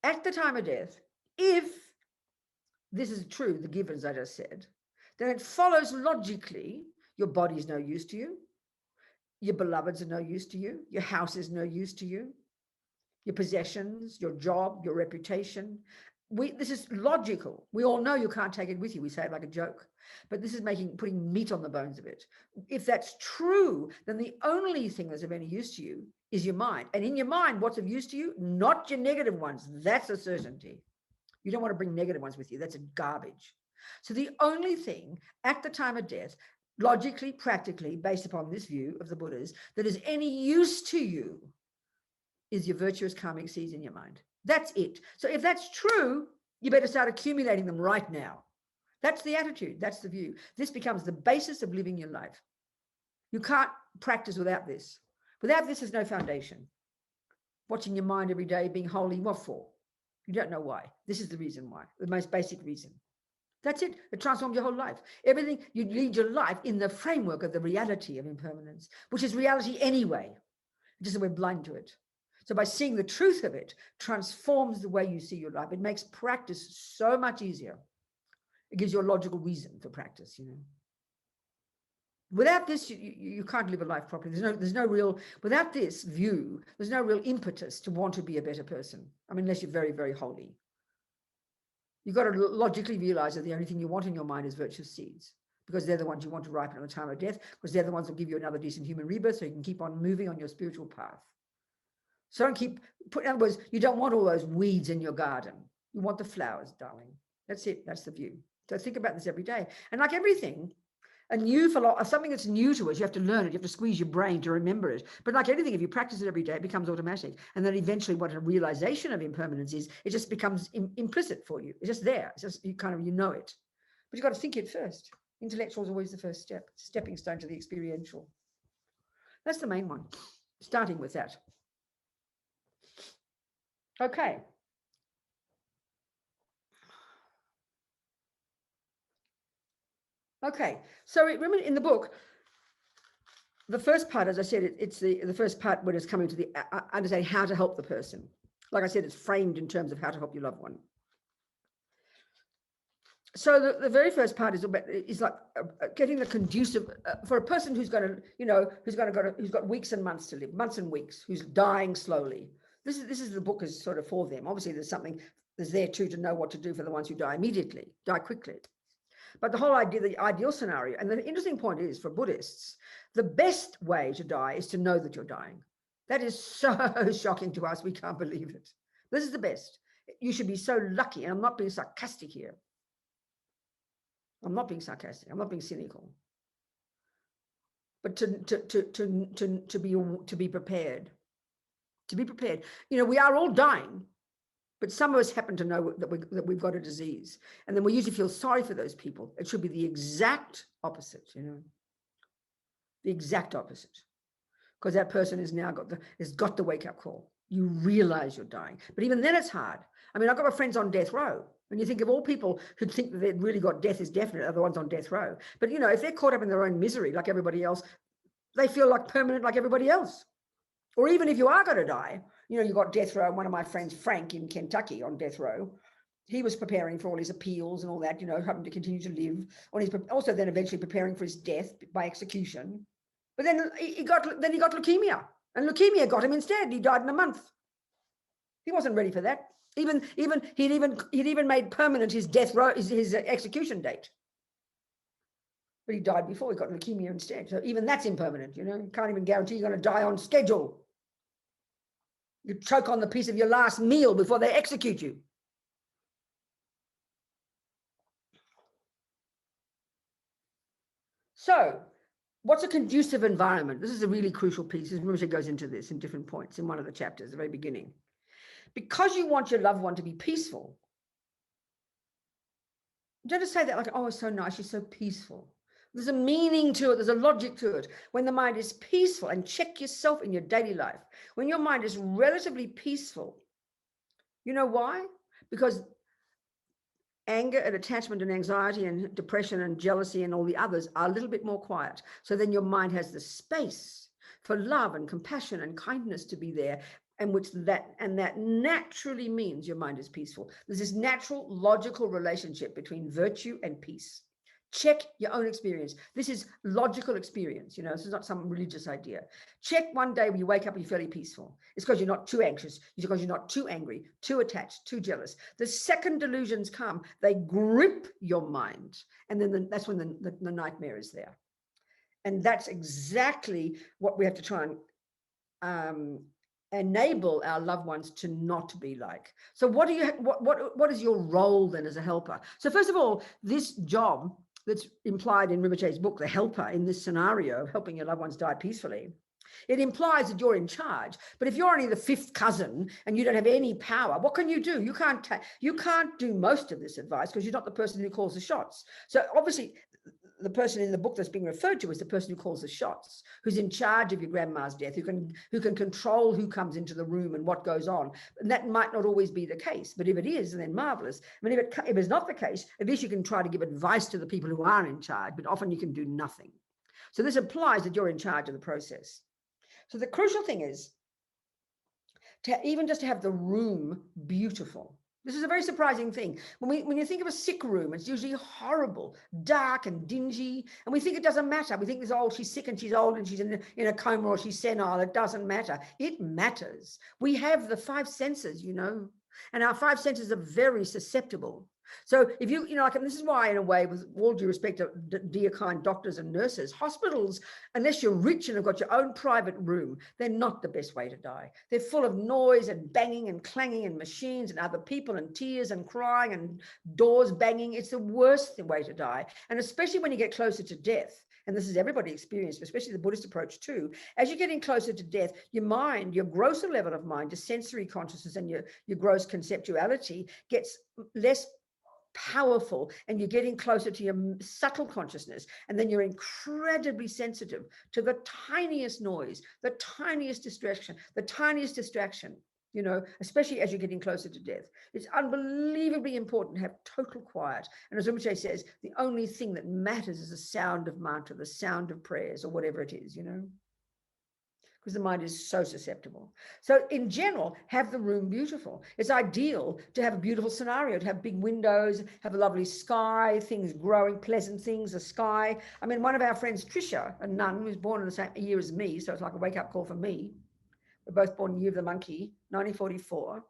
At the time of death, if this is true, the givens I just said, then it follows logically your body is no use to you, your beloveds are no use to you, your house is no use to you, your possessions, your job, your reputation. This is logical. We all know you can't take it with you. We say it like a joke, but this is putting meat on the bones of it. If that's true, then the only thing that's of any use to you is your mind. And in your mind, what's of use to you? Not your negative ones. That's a certainty. You don't want to bring negative ones with you. That's a garbage. So the only thing at the time of death, logically, practically, based upon this view of the Buddhas, that is any use to you is your virtuous karmic seeds in your mind. That's it. So if that's true, you better start accumulating them right now. That's the attitude. That's the view. This becomes the basis of living your life. You can't practice without this. Without this, there's no foundation. Watching your mind every day, being holy, what for? You don't know why. This is the reason why, the most basic reason. That's it. It transforms your whole life. Everything, you lead your life in the framework of the reality of impermanence, which is reality anyway. Just that we're blind to it. So by seeing the truth of it, transforms the way you see your life. It makes practice so much easier. It gives you a logical reason for practice, Without this, you can't live a life properly. There's no real, without this view, there's no real impetus to want to be a better person. I mean, unless you're very, very holy. You've got to logically realize that the only thing you want in your mind is virtuous seeds, because they're the ones you want to ripen at the time of death, because they're the ones that give you another decent human rebirth so you can keep on moving on your spiritual path. So in other words, you don't want all those weeds in your garden. You want the flowers, darling. That's it. That's the view. So think about this every day. And like everything, something that's new to us, you have to learn it. You have to squeeze your brain to remember it. But like anything, if you practice it every day, it becomes automatic. And then eventually what a realization of impermanence is, it just becomes implicit for you. It's just there. It's just, you know it. But you've got to think it first. Intellectual is always the first step. Stepping stone to the experiential. That's the main one. Starting with that. Okay. Okay. So remember in the book, the first part, as I said, it's the first part when it's coming to the understanding how to help the person. Like I said, it's framed in terms of how to help your loved one. So the very first part is like getting the conducive for a person who's going to, you know, who's got weeks and months to live, months and weeks, who's dying slowly. This is the book is sort of for them. Obviously, there's there too to know what to do for the ones who die immediately, die quickly. But the whole idea, the ideal scenario, and the interesting point is for Buddhists, the best way to die is to know that you're dying. That is so shocking to us. We can't believe it. This is the best. You should be so lucky. And I'm not being sarcastic here. I'm not being sarcastic. I'm not being cynical. But to be prepared. To be prepared. You know, we are all dying, but some of us happen to know that we've got a disease, and then we usually feel sorry for those people. It should be the exact opposite. You know, the exact opposite, because that person has now got the wake up call. You realize you're dying, but even then it's hard. I mean, I've got my friends on death row. And you think of all people who think that they've really got death is definite are the ones on death row. But, you know, if they're caught up in their own misery like everybody else, they feel like permanent like everybody else. Or even if you are going to die, you know, you've got death row. One of my friends, Frank, in Kentucky on death row, he was preparing for all his appeals and all that, you know, hoping to continue to live. And he's also then eventually preparing for his death by execution. But then he got leukemia, and leukemia got him instead. He died in a month. He wasn't ready for that. He'd even made permanent his death row, his execution date. But he died before. He got leukemia instead. So even that's impermanent. You know, you can't even guarantee you're going to die on schedule. You choke on the piece of your last meal before they execute you. So, what's a conducive environment? This is a really crucial piece. Rinpoche goes into this in different points in one of the chapters, the very beginning. Because you want your loved one to be peaceful. Don't just say that like, oh, it's so nice, she's so peaceful. There's a meaning to it. There's a logic to it. When the mind is peaceful, and check yourself in your daily life. When your mind is relatively peaceful, you know why? Because anger and attachment and anxiety and depression and jealousy and all the others are a little bit more quiet. So then your mind has the space for love and compassion and kindness to be there. And that naturally means your mind is peaceful. There's this natural, logical relationship between virtue and peace. Check your own experience. This is logical experience. You know, this is not some religious idea. Check one day when you wake up and you're fairly peaceful. It's because you're not too anxious. It's because you're not too angry, too attached, too jealous. The second delusions come, they grip your mind. And then that's when the nightmare is there. And that's exactly what we have to try and enable our loved ones to not be like. So what is your role then as a helper? So first of all, this job that's implied in Rinpoche's book, the helper, in this scenario of helping your loved ones die peacefully, it implies that you're in charge. But if you're only the fifth cousin and you don't have any power, what can you do? You can't do most of this advice because you're not the person who calls the shots. So obviously, the person in the book that's being referred to is the person who calls the shots, who's in charge of your grandma's death, who can control who comes into the room and what goes on. And that might not always be the case, but if it is, then marvelous. I mean, if it's not the case, at least you can try to give advice to the people who are in charge, but often you can do nothing. So this implies that you're in charge of the process. So the crucial thing is to have the room beautiful. This is a very surprising thing. When you think of a sick room, it's usually horrible, dark and dingy. And we think it doesn't matter. We think this, oh, she's sick and she's old and she's in a coma or she's senile. It doesn't matter. It matters. We have the five senses, you know, and our five senses are very susceptible. So if you know, like, this is why, in a way, with all due respect to dear kind doctors and nurses, hospitals, unless you're rich and have got your own private room, they're not the best way to die. They're full of noise and banging and clanging and machines and other people and tears and crying and doors banging. It's the worst way to die. And especially when you get closer to death, and this is everybody's experience, especially the Buddhist approach too, as you're getting closer to death, your mind, your grosser level of mind, your sensory consciousness and your gross conceptuality gets less powerful, and you're getting closer to your subtle consciousness, and then you're incredibly sensitive to the tiniest noise, the tiniest distraction. especially as you're getting closer to death. It's unbelievably important to have total quiet. And as Rinpoche says, the only thing that matters is the sound of mantra, the sound of prayers, or whatever it is, because the mind is so susceptible. So in general, have the room beautiful. It's ideal to have a beautiful scenario, to have big windows, have a lovely sky, things growing, pleasant things, the sky. I mean, one of our friends, Trisha, a nun who was born in the same year as me, so it's like a wake-up call for me. We're both born in the year of the monkey, 1944,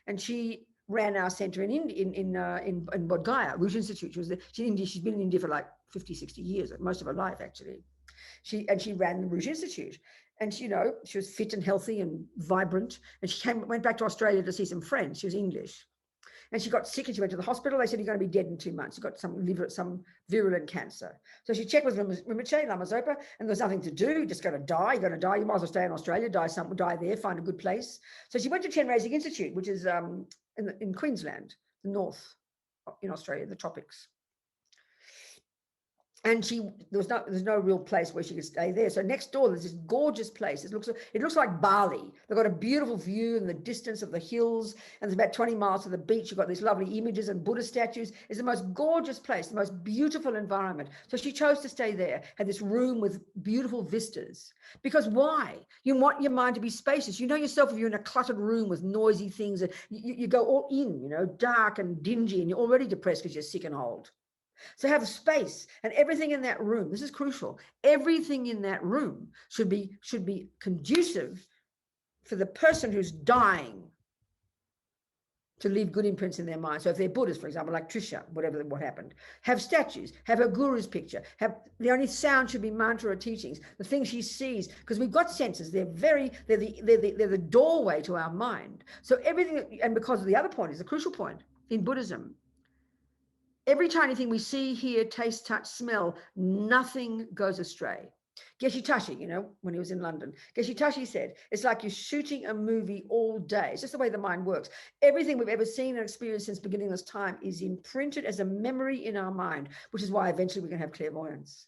and she ran our center in Bodh Gaya, Rouge Institute. She's been in India for like 50, 60 years, most of her life, actually. She ran the Rouge Institute. And she was fit and healthy and vibrant. And she went back to Australia to see some friends. She was English. And she got sick and she went to the hospital. They said, you're going to be dead in 2 months. You've got some virulent cancer. So she checked with Rinpoche, Lama Zopa, and there's nothing to do. You're just going to die. You're going to die. You might as well stay in Australia, die there, find a good place. So she went to Chen Raising Institute, which is in Queensland, the north in Australia, the tropics. And there's no real place where she could stay there. So next door, there's this gorgeous place. It looks like Bali. They've got a beautiful view in the distance of the hills, and there's about 20 miles to the beach. You've got these lovely images and Buddha statues. It's the most gorgeous place, the most beautiful environment. So she chose to stay there, had this room with beautiful vistas. Because why? You want your mind to be spacious. You know yourself, if you're in a cluttered room with noisy things, you go all in, dark and dingy, and you're already depressed because you're sick and old. So have space, and everything in that room, this is crucial, everything in that room should be conducive for the person who's dying to leave good imprints in their mind. So if they're Buddhists, for example, like Trisha, what happened, have statues, have her guru's picture, the only sound should be mantra or teachings, the things she sees, because we've got senses, they're the doorway to our mind. So everything, and because of the other point is the crucial point in Buddhism, every tiny thing we see, hear, taste, touch, smell, nothing goes astray. Geshe Tashi, when he was in London, Geshe Tashi said, it's like you're shooting a movie all day. It's just the way the mind works. Everything we've ever seen and experienced since beginning of this time is imprinted as a memory in our mind, which is why eventually we're going to have clairvoyance.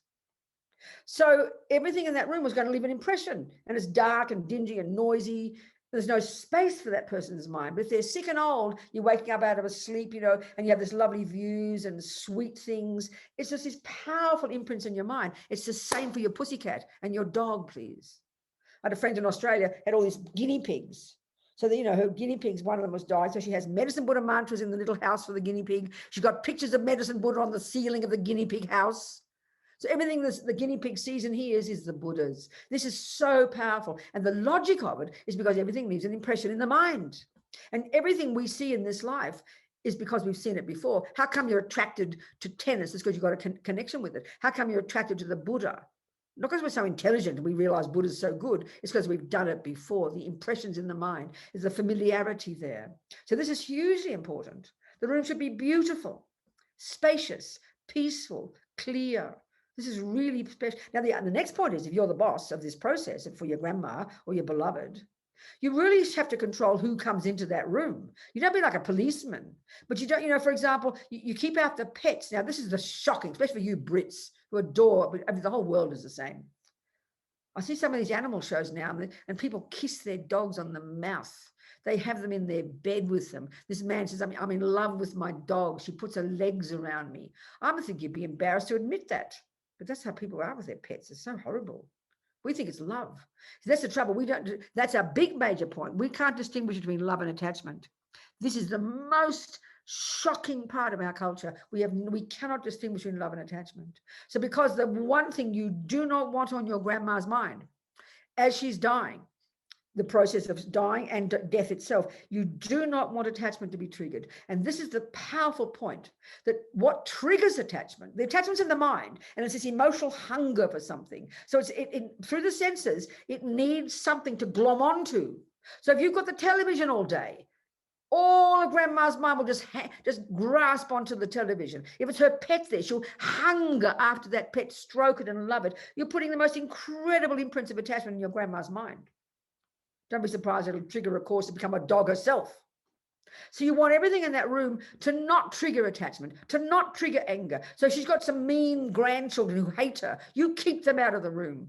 So everything in that room was going to leave an impression, and it's dark and dingy and noisy. There's no space for that person's mind. But if they're sick and old, you're waking up out of a sleep, and you have this lovely views and sweet things. It's just these powerful imprints in your mind. It's the same for your pussycat and your dog, please. I had a friend in Australia, had all these guinea pigs. So that, her guinea pigs, one of them was died. So she has medicine Buddha mantras in the little house for the guinea pig. She's got pictures of medicine Buddha on the ceiling of the guinea pig house. So everything the guinea pig sees and hears is the Buddhas. This is so powerful. And the logic of it is because everything leaves an impression in the mind. And everything we see in this life is because we've seen it before. How come you're attracted to tennis? It's because you've got a connection with it. How come you're attracted to the Buddha? Not because we're so intelligent and we realize Buddha's so good. It's because we've done it before. The impressions in the mind is the familiarity there. So this is hugely important. The room should be beautiful, spacious, peaceful, clear. This is really special. Now, the next point is, if you're the boss of this process for your grandma or your beloved, you really have to control who comes into that room. You don't be like a policeman, but you don't, for example, you keep out the pets. Now, this is the shocking, especially for you Brits who adore, but I mean, the whole world is the same. I see some of these animal shows now, and people kiss their dogs on the mouth. They have them in their bed with them. This man says, I'm in love with my dog. She puts her legs around me. I think you'd be embarrassed to admit that. But that's how people are with their pets. It's so horrible. We think it's love. That's the trouble. That's a big major point. We can't distinguish between love and attachment. This is the most shocking part of our culture. We cannot distinguish between love and attachment. So because the one thing you do not want on your grandma's mind as she's dying, the process of dying and death itself, you do not want attachment to be triggered. And this is the powerful point, that what triggers attachment, the attachment's in the mind, and it's this emotional hunger for something. So it's through the senses, it needs something to glom onto. So if you've got the television all day, all of grandma's mind will just grasp onto the television. If it's her pet there, she'll hunger after that pet, stroke it and love it. You're putting the most incredible imprints of attachment in your grandma's mind. Don't be surprised it'll trigger a course to become a dog herself. So you want everything in that room to not trigger attachment, to not trigger anger. So she's got some mean grandchildren who hate her. You keep them out of the room.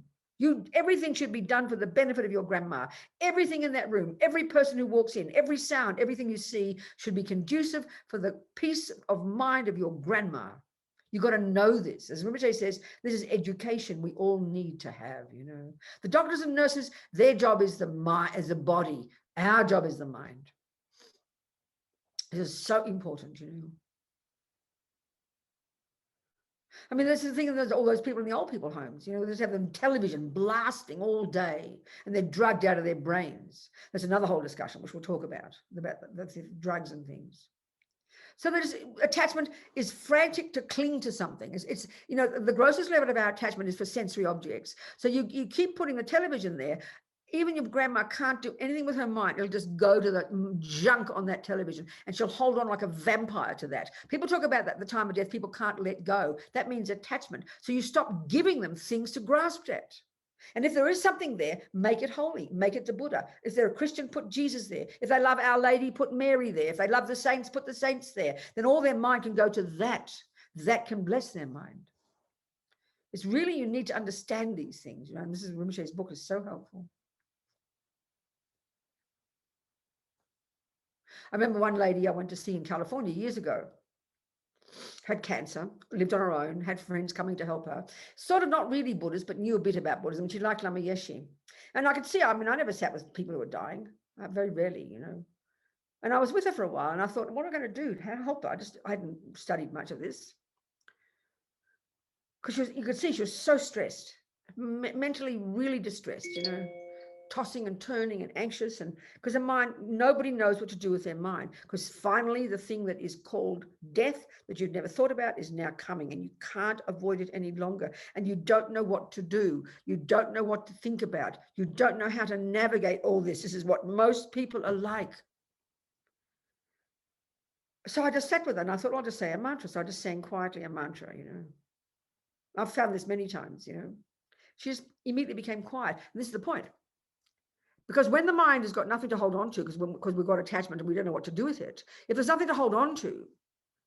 Everything should be done for the benefit of your grandma. Everything in that room, every person who walks in, every sound, everything you see should be conducive for the peace of mind of your grandma. You've got to know this. As Rinpoche says, this is education we all need to have, The doctors and nurses, their job is the mind, as the body. Our job is the mind. This is so important, I mean, that's the thing, there's all those people in the old people homes, they just have them television blasting all day and they're drugged out of their brains. That's another whole discussion, which we'll talk about the drugs and things. So there's attachment is frantic to cling to something. It's the grossest level of our attachment is for sensory objects. So you keep putting the television there. Even your grandma can't do anything with her mind. It'll just go to the junk on that television and she'll hold on like a vampire to that. People talk about that at the time of death. People can't let go. That means attachment. So you stop giving them things to grasp at. And if there is something there, make it holy, make it the Buddha. If they're a Christian, put Jesus there. If they love Our Lady, put Mary there. If they love the saints, put the saints there. Then all their mind can go to that. That can bless their mind. It's really, you need to understand these things. And this is Rinpoche's book is so helpful. I remember one lady I went to see in California years ago. Had cancer, lived on her own, had friends coming to help her. Sort of not really Buddhist, but knew a bit about Buddhism. She liked Lama Yeshe. And I could see, I never sat with people who were dying, very rarely, And I was with her for a while and I thought, what am I going to do? How to help her? I hadn't studied much of this. Because you could see she was so stressed, mentally really distressed, tossing and turning and anxious, and because the mind, nobody knows what to do with their mind, because finally the thing that is called death that you'd never thought about is now coming and you can't avoid it any longer, and you don't know what to do, you don't know what to think about, you don't know how to navigate all this. This is what most people are like. So I just sat with her and I thought, I'll just say a mantra. So I just sang quietly a mantra, I've found this many times, she just immediately became quiet. And this is the point. Because when the mind has got nothing to hold on to, because we've got attachment and we don't know what to do with it, if there's nothing to hold on to,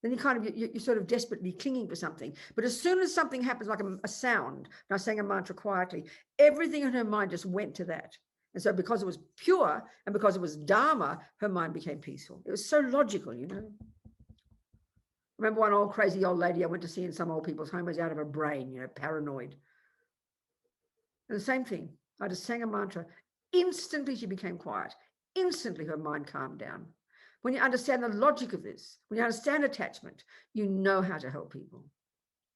then you're sort of desperately clinging for something. But as soon as something happens, like a sound, and I sang a mantra quietly, everything in her mind just went to that. And so because it was pure and because it was Dharma, her mind became peaceful. It was so logical, Remember one old crazy old lady I went to see in some old people's home was out of her brain, paranoid. And the same thing, I just sang a mantra. Instantly she became quiet. Instantly her mind calmed down. When you understand the logic of this, when you understand attachment, you know how to help people.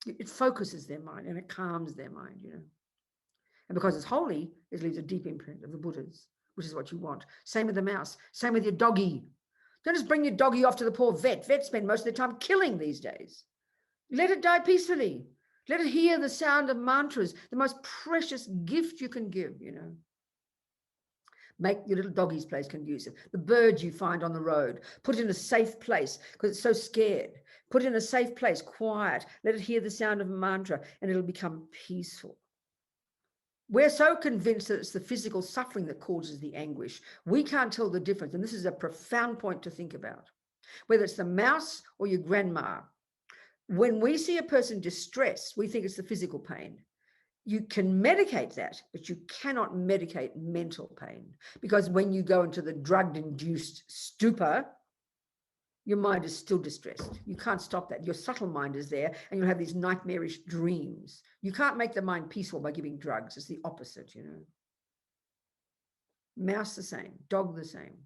It focuses their mind and it calms their mind, And because it's holy, it leaves a deep imprint of the Buddhas, which is what you want. Same with the mouse. Same with your doggy. Don't just bring your doggy off to the poor vet. Vets spend most of their time killing these days. Let it die peacefully. Let it hear the sound of mantras, the most precious gift you can give, Make your little doggy's place conducive. The birds you find on the road, put it in a safe place because it's so scared. Put it in a safe place, quiet. Let it hear the sound of mantra and it'll become peaceful. We're so convinced that it's the physical suffering that causes the anguish. We can't tell the difference. And this is a profound point to think about. Whether it's the mouse or your grandma, when we see a person distressed, we think it's the physical pain. You can medicate that, but you cannot medicate mental pain, because when you go into the drug-induced stupor, your mind is still distressed. You can't stop that. Your subtle mind is there and you'll have these nightmarish dreams. You can't make the mind peaceful by giving drugs. It's the opposite, Mouse the same, dog the same.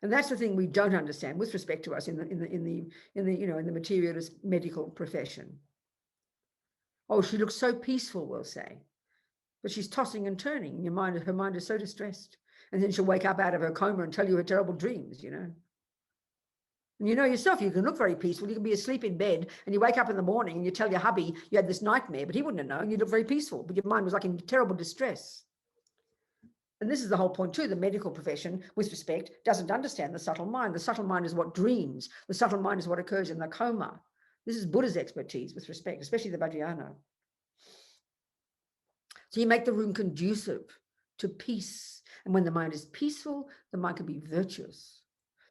And that's the thing we don't understand with respect to us in the materialist medical profession. Oh, she looks so peaceful, we'll say, but she's tossing and turning. Her mind is so distressed, and then she'll wake up out of her coma and tell you her terrible dreams. And yourself, you can look very peaceful. You can be asleep in bed, and you wake up in the morning and you tell your hubby you had this nightmare, but he wouldn't have known. You look very peaceful, but your mind was like in terrible distress. And this is the whole point too. The medical profession, with respect, doesn't understand the subtle mind. The subtle mind is what dreams. The subtle mind is what occurs in the coma. This is Buddha's expertise with respect, especially the Vajrayana. So you make the room conducive to peace. And when the mind is peaceful, the mind can be virtuous.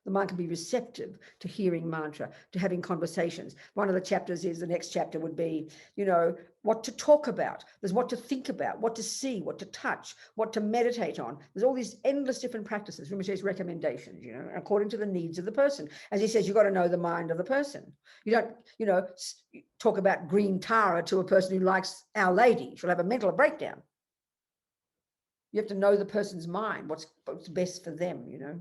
The mind can be receptive to hearing mantra, to having conversations. One of the chapters is, the next chapter would be, you know, what to talk about. There's what to think about, what to see, what to touch, what to meditate on. There's all these endless different practices, Rinpoche's recommendations, you know, according to the needs of the person. As he says, you've got to know the mind of the person. You don't, you know, talk about green Tara to a person who likes Our Lady. She'll have a mental breakdown. You have to know the person's mind, what's best for them, you know.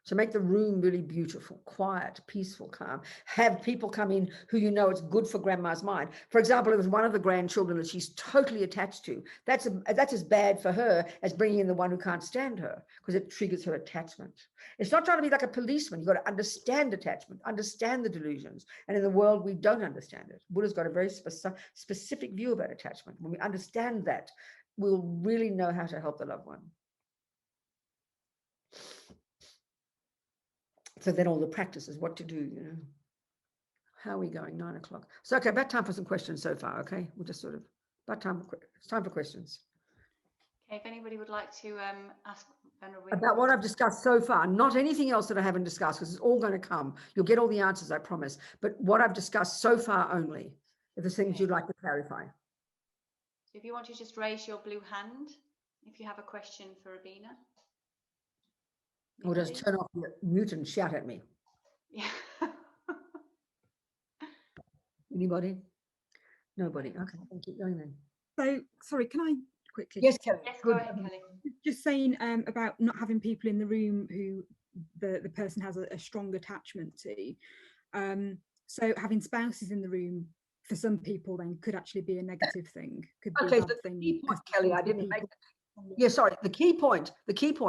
So make the room really beautiful, quiet, peaceful, calm. Have people come in who you know it's good for grandma's mind. For example, it was one of the grandchildren that she's totally attached to. That's as bad for her as bringing in the one who can't stand her, because it triggers her attachment. It's not trying to be like a policeman. You've got to understand attachment, understand the delusions. And in the world, we don't understand it. Buddha's got a very specific view about attachment. When we understand that, we'll really know how to help the loved one. So then all the practices, what to do, you know. How are we going? 9 o'clock. So, okay, about time for some questions so far, okay? We'll just sort of, it's time for questions. Okay, if anybody would like to ask Venerable About what I've discussed so far, not anything else that I haven't discussed, because it's all going to come. You'll get all the answers, I promise. But what I've discussed so far only, if there's things you'd like to clarify. So if you want to just raise your blue hand, if you have a question for Robina. Or just turn off your mute and shout at me. Yeah. Anybody? Nobody. Okay, I'll keep going then. So, sorry, can I quickly? Yes, Kelly. Yes, go ahead, Kelly. Just saying about not having people in the room who the person has a strong attachment to. So having spouses in the room for some people then could actually be a negative thing. Could be Okay, a bad so thing. key point, Kelly, I didn't make it. Yeah, sorry. The key point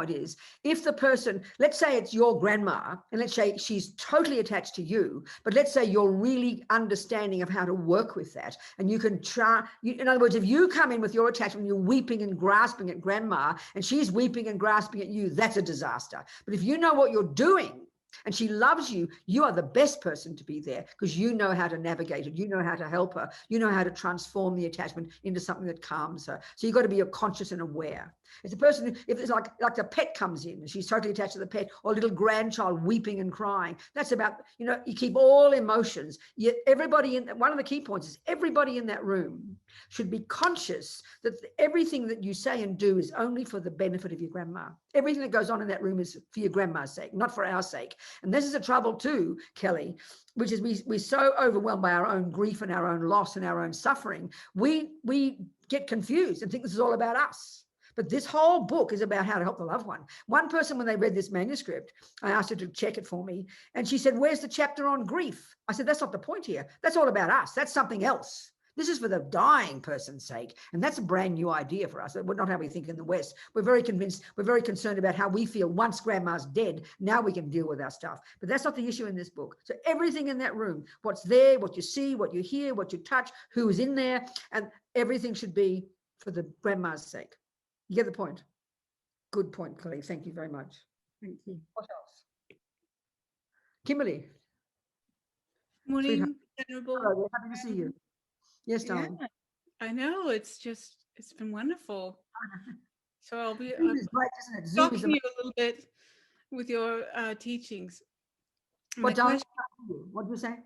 is, if the person, let's say it's your grandma, and let's say she's totally attached to you, but let's say you're really understanding of how to work with that, and you can try. In other words, if you come in with your attachment, you're weeping and grasping at grandma, and she's weeping and grasping at you, that's a disaster. But if you know what you're doing, and she loves you, you are the best person to be there, because you know how to navigate it. You know how to help her. You know how to transform the attachment into something that calms her. So you've got to be conscious and aware. It's a person, if it's like the pet comes in and she's totally attached to the pet, or a little grandchild weeping and crying, that's about, you know, you keep all emotions. Yet everybody in, one of the key points is everybody in that room should be conscious that everything that you say and do is only for the benefit of your grandma. Everything that goes on in that room is for your grandma's sake, not for our sake. And this is a trouble too, Kelly, which is we're so overwhelmed by our own grief and our own loss and our own suffering. We get confused and think this is all about us. But this whole book is about how to help the loved one. One person, when they read this manuscript, I asked her to check it for me, and she said, "Where's the chapter on grief?" I said, "That's not the point here. That's all about us. That's something else. This is for the dying person's sake." And that's a brand new idea for us. We're not how we think in the West. We're very convinced, we're very concerned about how we feel once grandma's dead. Now we can deal with our stuff. But that's not the issue in this book. So everything in that room, what's there, what you see, what you hear, what you touch, who is in there, and everything should be for the grandma's sake. You get the point? Good point, Kelly. Thank you very much. Thank you. What else? Kimberly. Morning, Venerable. Hello, happy to see you. Yes, darling. Yeah, I know, it's been wonderful. So I'll be Zoom is great, isn't it? Zoom is stalking you a little bit with your teachings. what My did question- you say?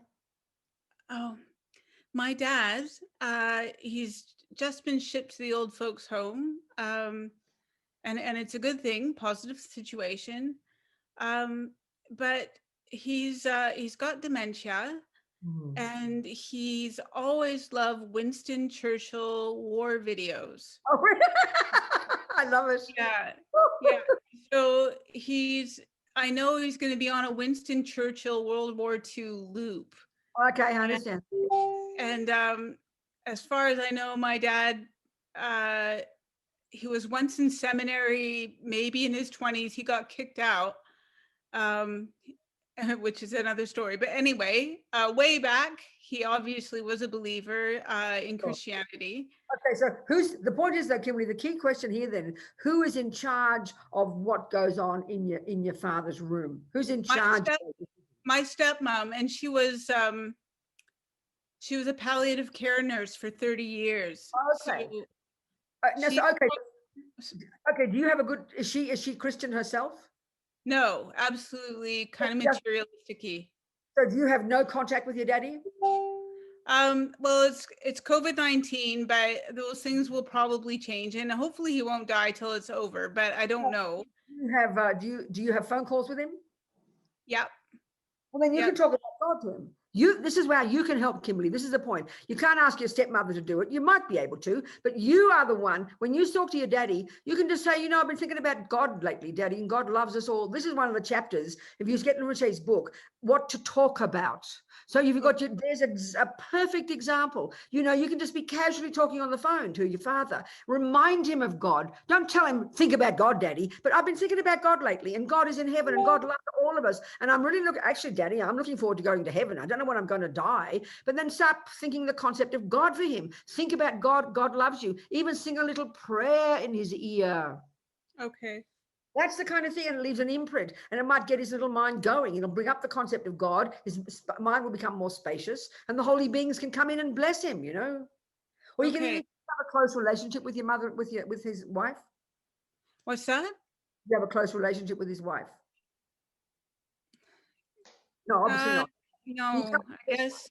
Oh, my dad, he's just been shipped to the old folks' home, and it's a good thing, positive situation. But he's got dementia, and he's always loved Winston Churchill war videos. Oh, I love it. Yeah, yeah. So I know he's going to be on a Winston Churchill World War II loop. Okay, I understand. And as far as I know, my dad, he was once in seminary, maybe in his 20s. He got kicked out, which is another story. But anyway, way back, he obviously was a believer in Christianity. Okay, so the point is though, Kimberly, the key question here then, who is in charge of what goes on in your father's room? Who's in charge? My stepmom, and she was a palliative care nurse for 30 years. Okay. So Okay. Do you have a good, is she Christian herself? No, absolutely kind of Yeah. materialistic-y. So do you have no contact with your daddy? Well, it's COVID-19, but those things will probably change, and hopefully he won't die till it's over, but I don't know. You have do you have phone calls with him? Yep. Well, then you Yep. can talk about God to him. This is where you can help, Kimberly. This is the point. You can't ask your stepmother to do it. You might be able to, but you are the one. When you talk to your daddy, you can just say, I've been thinking about God lately, Daddy, and God loves us all. This is one of the chapters, if you get Rinpoche's book, what to talk about. So you've got there's a perfect example. You can just be casually talking on the phone to your father. Remind him of God. Don't tell him, think about God, Daddy, but I've been thinking about God lately, and God is in heaven, and God loves all of us. And I'm really actually, Daddy, I'm looking forward to going to heaven. I don't know when I'm going to die, but then start thinking the concept of God for him. Think about God. God loves you. Even sing a little prayer in his ear. Okay. That's the kind of thing, and it leaves an imprint, and it might get his little mind going. It'll bring up the concept of God. His mind will become more spacious, and the holy beings can come in and bless him. Or you can even have a close relationship with your mother, with his wife. What's that? You have a close relationship with his wife. No, obviously not. No, I guess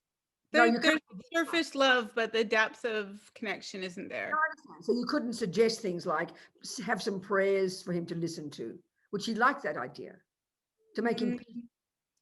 there's surface love, but the depth of connection isn't there. No, I understand. So you couldn't suggest things like have some prayers for him to listen to. Would she like that idea? To make him.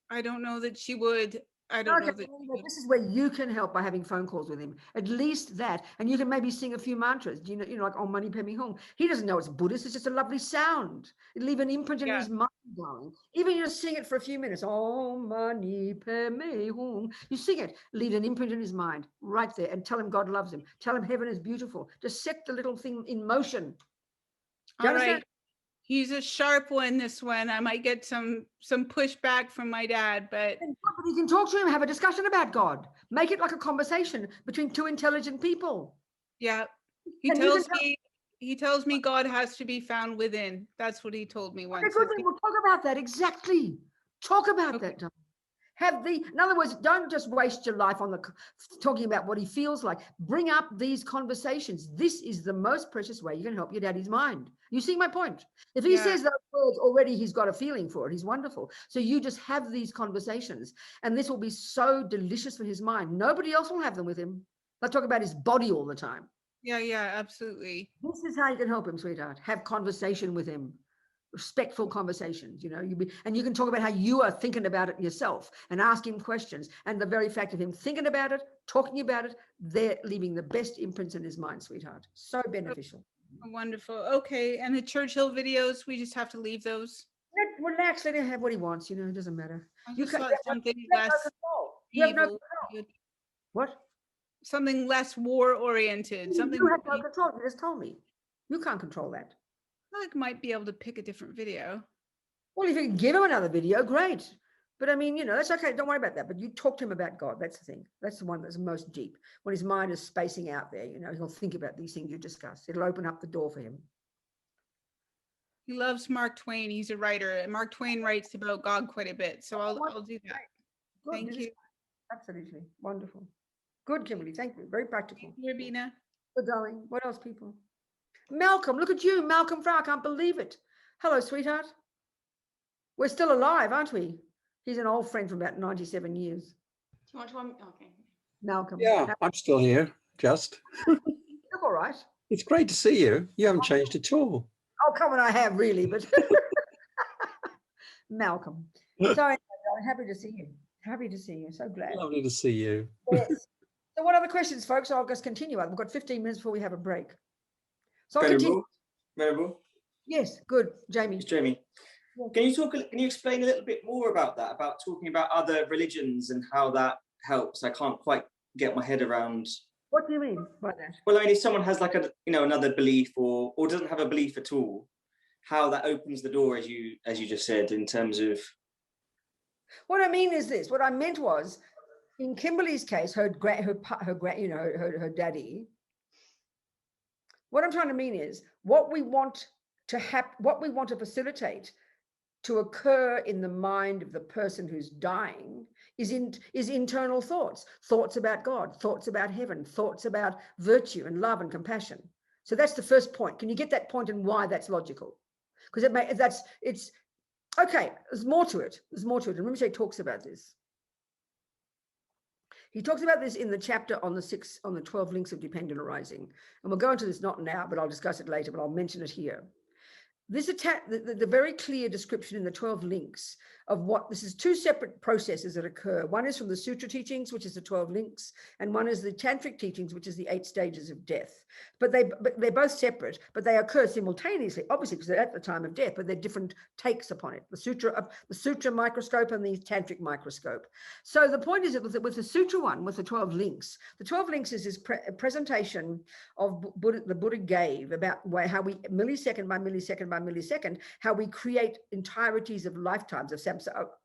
I don't know that she would. I don't know that. This is where you can help by having phone calls with him. At least that, and you can maybe sing a few mantras. Like Om Mani Padme Hum. He doesn't know it's Buddhist. It's just a lovely sound. It'll leave an imprint in his mind going. Even you just sing it for a few minutes. Om Mani Padme Hum. You sing it, leave an imprint in his mind right there, and tell him God loves him. Tell him heaven is beautiful. Just set the little thing in motion. All right. He's a sharp one, this one. I might get some pushback from my dad, but you can talk to him, have a discussion about God. Make it like a conversation between two intelligent people. Yeah. He tells me God has to be found within. That's what he told me once. Okay, good. We'll talk about that. Exactly. Talk about that. In other words, don't just waste your life on talking about what he feels like. Bring up these conversations. This is the most precious way you can help your daddy's mind. You see my point? If he says those words already, he's got a feeling for it. He's wonderful. So you just have these conversations, and this will be so delicious for his mind. Nobody else will have them with him. They'll talk about his body all the time. Yeah, absolutely. This is how you can help him, sweetheart. Have conversation with him. Respectful conversations, and you can talk about how you are thinking about it yourself and ask him questions. And the very fact of him thinking about it, talking about it, they're leaving the best imprints in his mind, sweetheart. So beneficial. Wonderful. Okay. And the Churchill videos, we just have to leave those. Relax, let him have what he wants, it doesn't matter. You have something less you have no control. What? Something less war oriented. You have no control. You just told me. You can't control that. I might be able to pick a different video. Well, if you can give him another video, great. But I mean, that's okay. Don't worry about that. But you talk to him about God. That's the thing. That's the one that's most deep. When his mind is spacing out there, he'll think about these things you discussed. It'll open up the door for him. He loves Mark Twain. He's a writer. And Mark Twain writes about God quite a bit. So I'll do that. Good. Thank you. Absolutely. Wonderful. Good, Kimberly. Thank you. Very practical. Thank you, Robina. Good, darling. What else, people? Malcolm, look at you, Malcolm Frau. I can't believe it. Hello, sweetheart. We're still alive, aren't we? He's an old friend from about 97 years. Do you want to? Okay. Malcolm. Yeah, I'm still here, just. Look all right. It's great to see you. You haven't changed at all. Oh, come on, I have really, but Malcolm. So anyway, I'm happy to see you. Happy to see you. So glad. Lovely to see you. Yes. So what other questions, folks? I'll just continue. We've got 15 minutes before we have a break. So Venerable. Yes, good. Jamie. It's Jamie. Can you explain a little bit more about that, about talking about other religions and how that helps? I can't quite get my head around. What do you mean by that? Well, I mean, if someone has like another belief or doesn't have a belief at all, how that opens the door, as you just said, in terms of. What I mean is this. What I meant was, in Kimberly's case, her daddy. What I'm trying to mean is what we want to facilitate to occur in the mind of the person who's dying is internal thoughts about God, thoughts about heaven, thoughts about virtue and love and compassion. So that's the first point. Can you get that point and why that's logical? Because Okay, there's more to it. There's more to it. And Rinpoche talks about this. He talks about this in the chapter on the 12 links of dependent arising. And we'll go into this not now, but I'll discuss it later, but I'll mention it here. This the very clear description in the 12 links of what this is, two separate processes that occur. One is from the sutra teachings, which is the 12 links, and one is the tantric teachings, which is the 8 stages of death. But they're both separate, but they occur simultaneously, obviously, because they're at the time of death, but they're different takes upon it. The sutra microscope and the tantric microscope. So the point is that with the sutra one, with the 12 links is this presentation of the Buddha gave about how we millisecond by millisecond by millisecond, how we create entireties of lifetimes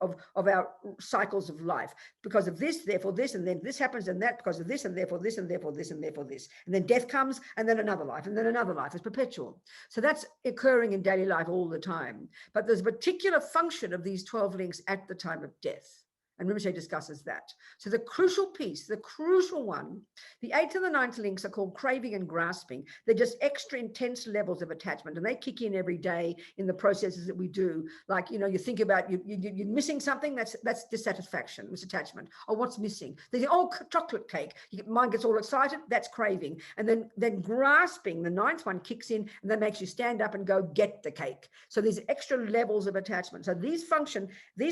of our cycles of life. Because of this, therefore this, and then this happens, and that because of this, and therefore this, and therefore this, and therefore this. And then death comes, and then another life, and then another life. It's perpetual. So that's occurring in daily life all the time. But there's a particular function of these 12 links at the time of death. And Rinpoche discusses that. So the crucial piece, the crucial one, the 8th and the 9th links are called craving and grasping. They're just extra intense levels of attachment, and they kick in every day in the processes that we do. Like, you know, you think about you're missing something, that's dissatisfaction, misattachment. Or what's missing? They say, oh, chocolate cake. Mind gets all excited, that's craving. And then grasping, the 9th one kicks in, and that makes you stand up and go get the cake. So there's extra levels of attachment. So these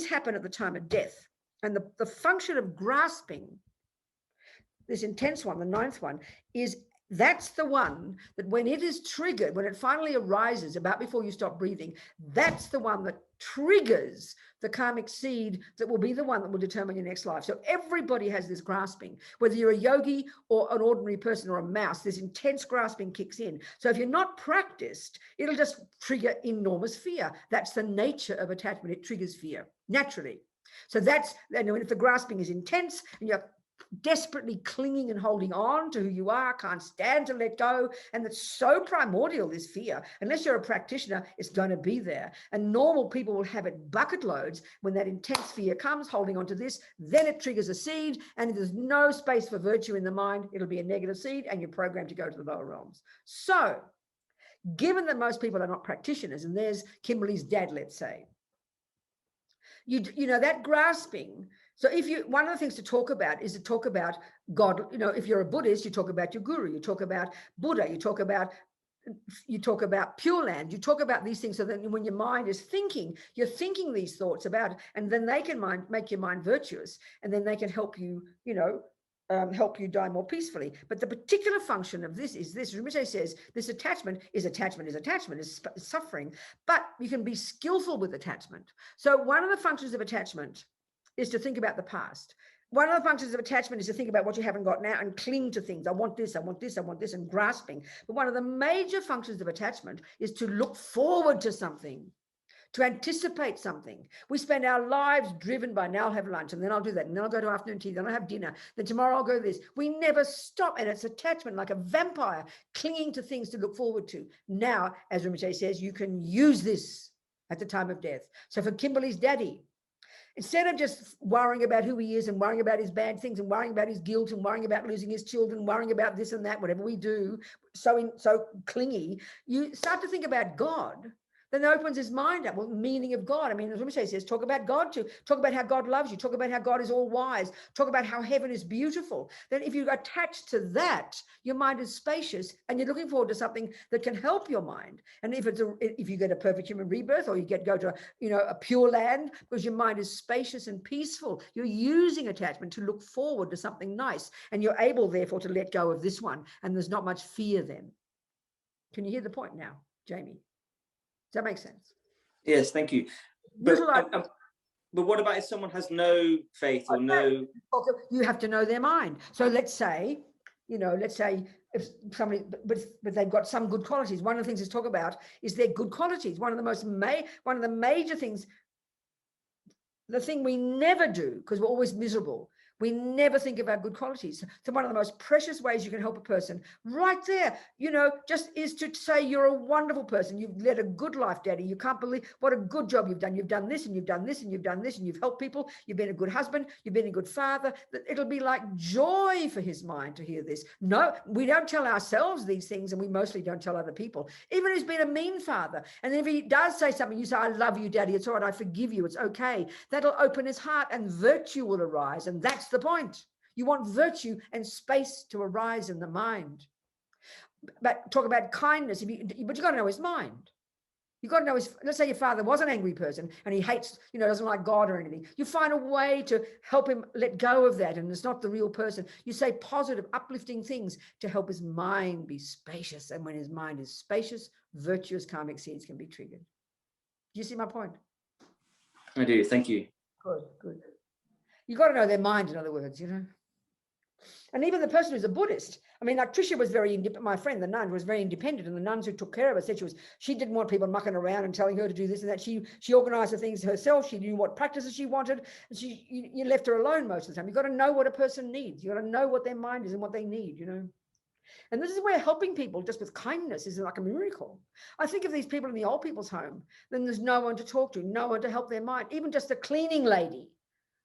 happen at the time of death. And the function of grasping, this intense one, the 9th one, that's the one that when it is triggered, when it finally arises about before you stop breathing, that's the one that triggers the karmic seed that will be the one that will determine your next life. So everybody has this grasping, whether you're a yogi or an ordinary person or a mouse, this intense grasping kicks in. So if you're not practiced, it'll just trigger enormous fear. That's the nature of attachment. It triggers fear naturally. So and if the grasping is intense and you're desperately clinging and holding on to who you are, can't stand to let go, and it's so primordial, this fear, unless you're a practitioner, it's going to be there. And normal people will have it bucket loads when that intense fear comes, holding on to this, then it triggers a seed, and if there's no space for virtue in the mind, it'll be a negative seed, and you're programmed to go to the lower realms. So, given that most people are not practitioners, and there's Kimberly's dad, let's say, you know, that grasping. So one of the things to talk about is to talk about God. You know, if you're a Buddhist, you talk about your guru, you talk about Buddha, you talk about Pure Land, you talk about these things, so that when your mind is thinking, you're thinking these thoughts about it, and then they can make your mind virtuous, and then they can help you, you know, help you die more peacefully. But the particular function of this is this. Rinpoche says this attachment is suffering, but you can be skillful with attachment. So one of the functions of attachment is to think about the past. One of the functions of attachment is to think about what you haven't got now and cling to things. I want this, I want this, I want this, and grasping. But one of the major functions of attachment is to look forward to something, to anticipate something. We spend our lives driven by, now I'll have lunch, and then I'll do that, and then I'll go to afternoon tea, then I'll have dinner, then tomorrow I'll go this. We never stop, and it's attachment like a vampire, clinging to things to look forward to. Now, as Rinpoche says, you can use this at the time of death. So for Kimberly's daddy, instead of just worrying about who he is and worrying about his bad things and worrying about his guilt and worrying about losing his children, worrying about this and that, whatever we do, so clingy, you start to think about God. Then opens his mind up. Well, meaning of God. I mean, as Rinpoche says, talk about God too. Talk about how God loves you. Talk about how God is all wise. Talk about how heaven is beautiful. Then if you attach to that, your mind is spacious and you're looking forward to something that can help your mind. And if you get a perfect human rebirth, or you go to a pure land, because your mind is spacious and peaceful, you're using attachment to look forward to something nice. And you're able, therefore, to let go of this one. And there's not much fear then. Can you hear the point now, Jamie? Does that make sense? Yes, thank you. But what about if someone has no faith or no? You have to know their mind. So let's say if somebody, but they've got some good qualities. One of the things to talk about is their good qualities. One of the major things, the thing we never do, because we're always miserable, We never think of our good qualities. So one of the most precious ways you can help a person right there, you know, just is to say you're a wonderful person. You've led a good life, Daddy. You can't believe what a good job you've done. You've done this and you've done this and you've done this and you've helped people. You've been a good husband. You've been a good father. It'll be like joy for his mind to hear this. No, we don't tell ourselves these things, and we mostly don't tell other people. Even if he's been a mean father, and if he does say something, you say, I love you, Daddy. It's all right. I forgive you. It's okay. That'll open his heart and virtue will arise. And that's the point. You want virtue and space to arise in the mind. But talk about kindness, but you got to know his mind. You got to know his, let's say your father was an angry person and he hates, you know, doesn't like God or anything. You find a way to help him let go of that, and it's not the real person. You say positive, uplifting things to help his mind be spacious. And when his mind is spacious, virtuous karmic seeds can be triggered. Do you see my point? I do. Thank you. Good, good. You got to know their mind, in other words, you know. And even the person who's a Buddhist, I mean, like Tricia was very independent. My friend, the nun, was very independent, and the nuns who took care of her said she didn't want people mucking around and telling her to do this and that. She organized the things herself. She knew what practices she wanted, and you left her alone most of the time. You got to know what a person needs. You got to know what their mind is and what they need, you know. And this is where helping people just with kindness is like a miracle. I think of these people in the old people's home, then there's no one to talk to, no one to help their mind. Even just a cleaning lady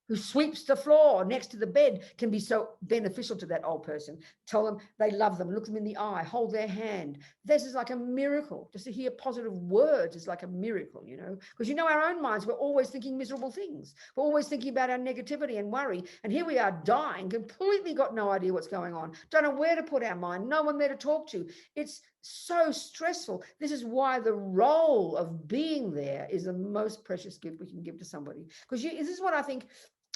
who sweeps the floor next to the bed can be so beneficial to that old person. Tell them they love them, look them in the eye, hold their hand. This is like a miracle. Just to hear positive words is like a miracle, you know, because you know our own minds, we're always thinking miserable things. We're always thinking about our negativity and worry. And here we are dying, completely got no idea what's going on. Don't know where to put our mind, no one there to talk to. It's so stressful. This is why the role of being there is the most precious gift we can give to somebody. Because this is what I think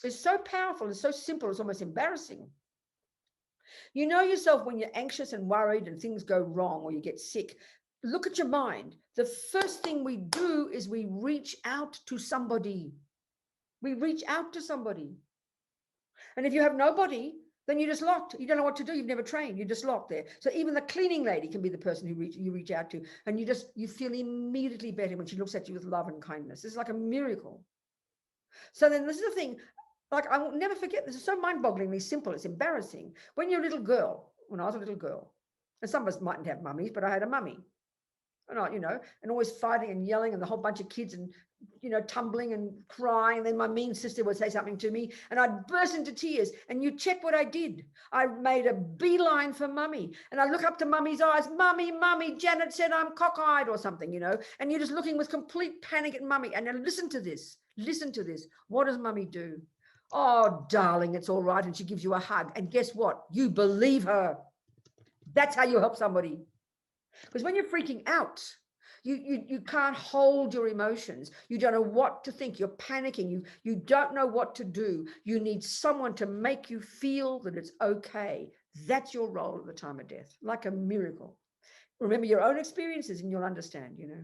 is so powerful and so simple, it's almost embarrassing. You know yourself when you're anxious and worried and things go wrong or you get sick. Look at your mind. The first thing we do is we reach out to somebody. We reach out to somebody. And if you have nobody, then you're just locked. You don't know what to do. You've never trained. You're just locked there. So even the cleaning lady can be the person who you reach out to. And you feel immediately better when she looks at you with love and kindness. It's like a miracle. So then this is the thing. Like, I will never forget, this is so mind-bogglingly simple, it's embarrassing. When you're a little girl, when I was a little girl, and some of us mightn't have mummies, but I had a mummy. And I, you know, and always fighting and yelling and the whole bunch of kids and, you know, tumbling and crying. And then my mean sister would say something to me and I'd burst into tears. And you check what I did. I made a beeline for mummy. And I look up to mummy's eyes, mummy, mummy, Janet said I'm cockeyed or something, you know. And you're just looking with complete panic at mummy. And then listen to this. Listen to this. What does mummy do? Oh, darling, it's all right. And she gives you a hug. And guess what? You believe her. That's how you help somebody. Because when you're freaking out, you can't hold your emotions. You don't know what to think. You're panicking. You don't know what to do. You need someone to make you feel that it's okay. That's your role at the time of death, like a miracle. Remember your own experiences and you'll understand, you know.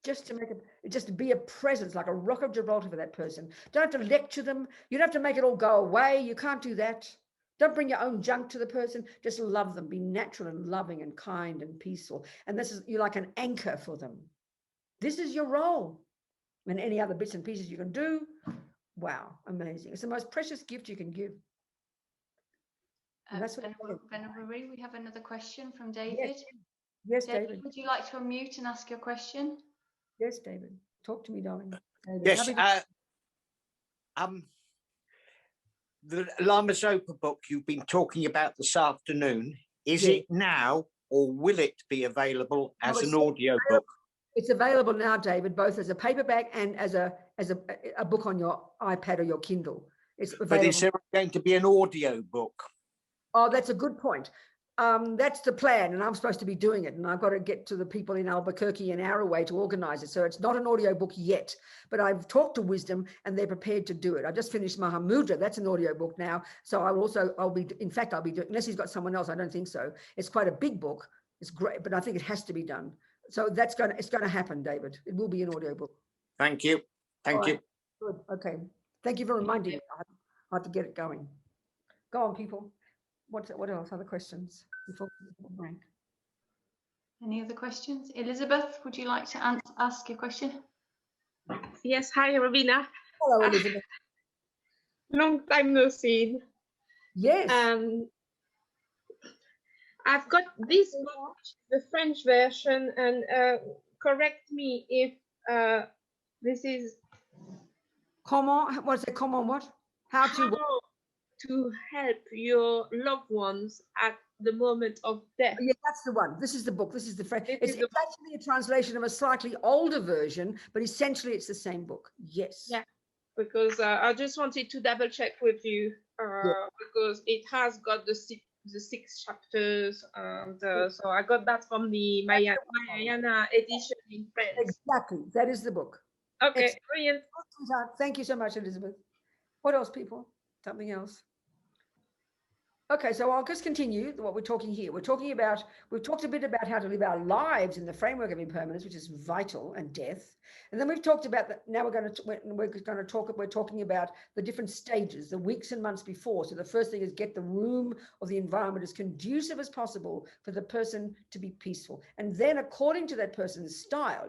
Just to be a presence, like a rock of Gibraltar for that person. Don't have to lecture them. You don't have to make it all go away. You can't do that. Don't bring your own junk to the person. Just love them. Be natural and loving and kind and peaceful. And you're like an anchor for them. This is your role. And any other bits and pieces you can do, wow, amazing. It's the most precious gift you can give. And that's what Venerable Robina, we have another question from David. Yes, David. Would you like to unmute and ask your question? Yes, David. Talk to me, darling. David. Yes. The Lama Zopa book you've been talking about this afternoon, is it now or will it be available as an audio book? It's available now, David, both as a paperback and as a book on your iPad or your Kindle. It's available. But is there going to be an audio book? Oh, that's a good point. That's the plan, and I'm supposed to be doing it, and I've got to get to the people in Albuquerque and Arroway to organize it. So it's not an audio book yet, but I've talked to Wisdom and they're prepared to do it. I just finished Mahamudra. That's an audio book now. So I'll be doing, unless he's got someone else, I don't think so. It's quite a big book. It's great, but I think it has to be done. So it's going to happen, David. It will be an audio book. Thank you. Thank you. Good. Okay. Thank you for reminding me. I have to get it going. Go on, people. What else? Other questions? Any other questions? Elizabeth, would you like to ask your question? Yes, hi, Robina. Hello, Elizabeth. Long time no see. Yes. I've got this book, the French version, and correct me if this is Comment, what's it? Comment what? How to what? how to help your loved ones at the moment of death. Yeah, that's the one. This is the book. This is the French. This It's is the book. actually a translation of a slightly older version, but essentially it's the same book. Yes. Yeah. Because I just wanted to double check with you because it has got the six chapters, and so I got that from the Vajrayana edition in French. Exactly. That is the book. Okay, Excellent. brilliant. Thank you so much, Elizabeth. What else, people? Something else? Okay, so I'll just continue what we're talking here. We've talked a bit about how to live our lives in the framework of impermanence, which is vital, and death. And then we've talked about that. Now we're talking about the different stages, the weeks and months before. So the first thing is get the room or the environment as conducive as possible for the person to be peaceful. And then according to that person's style,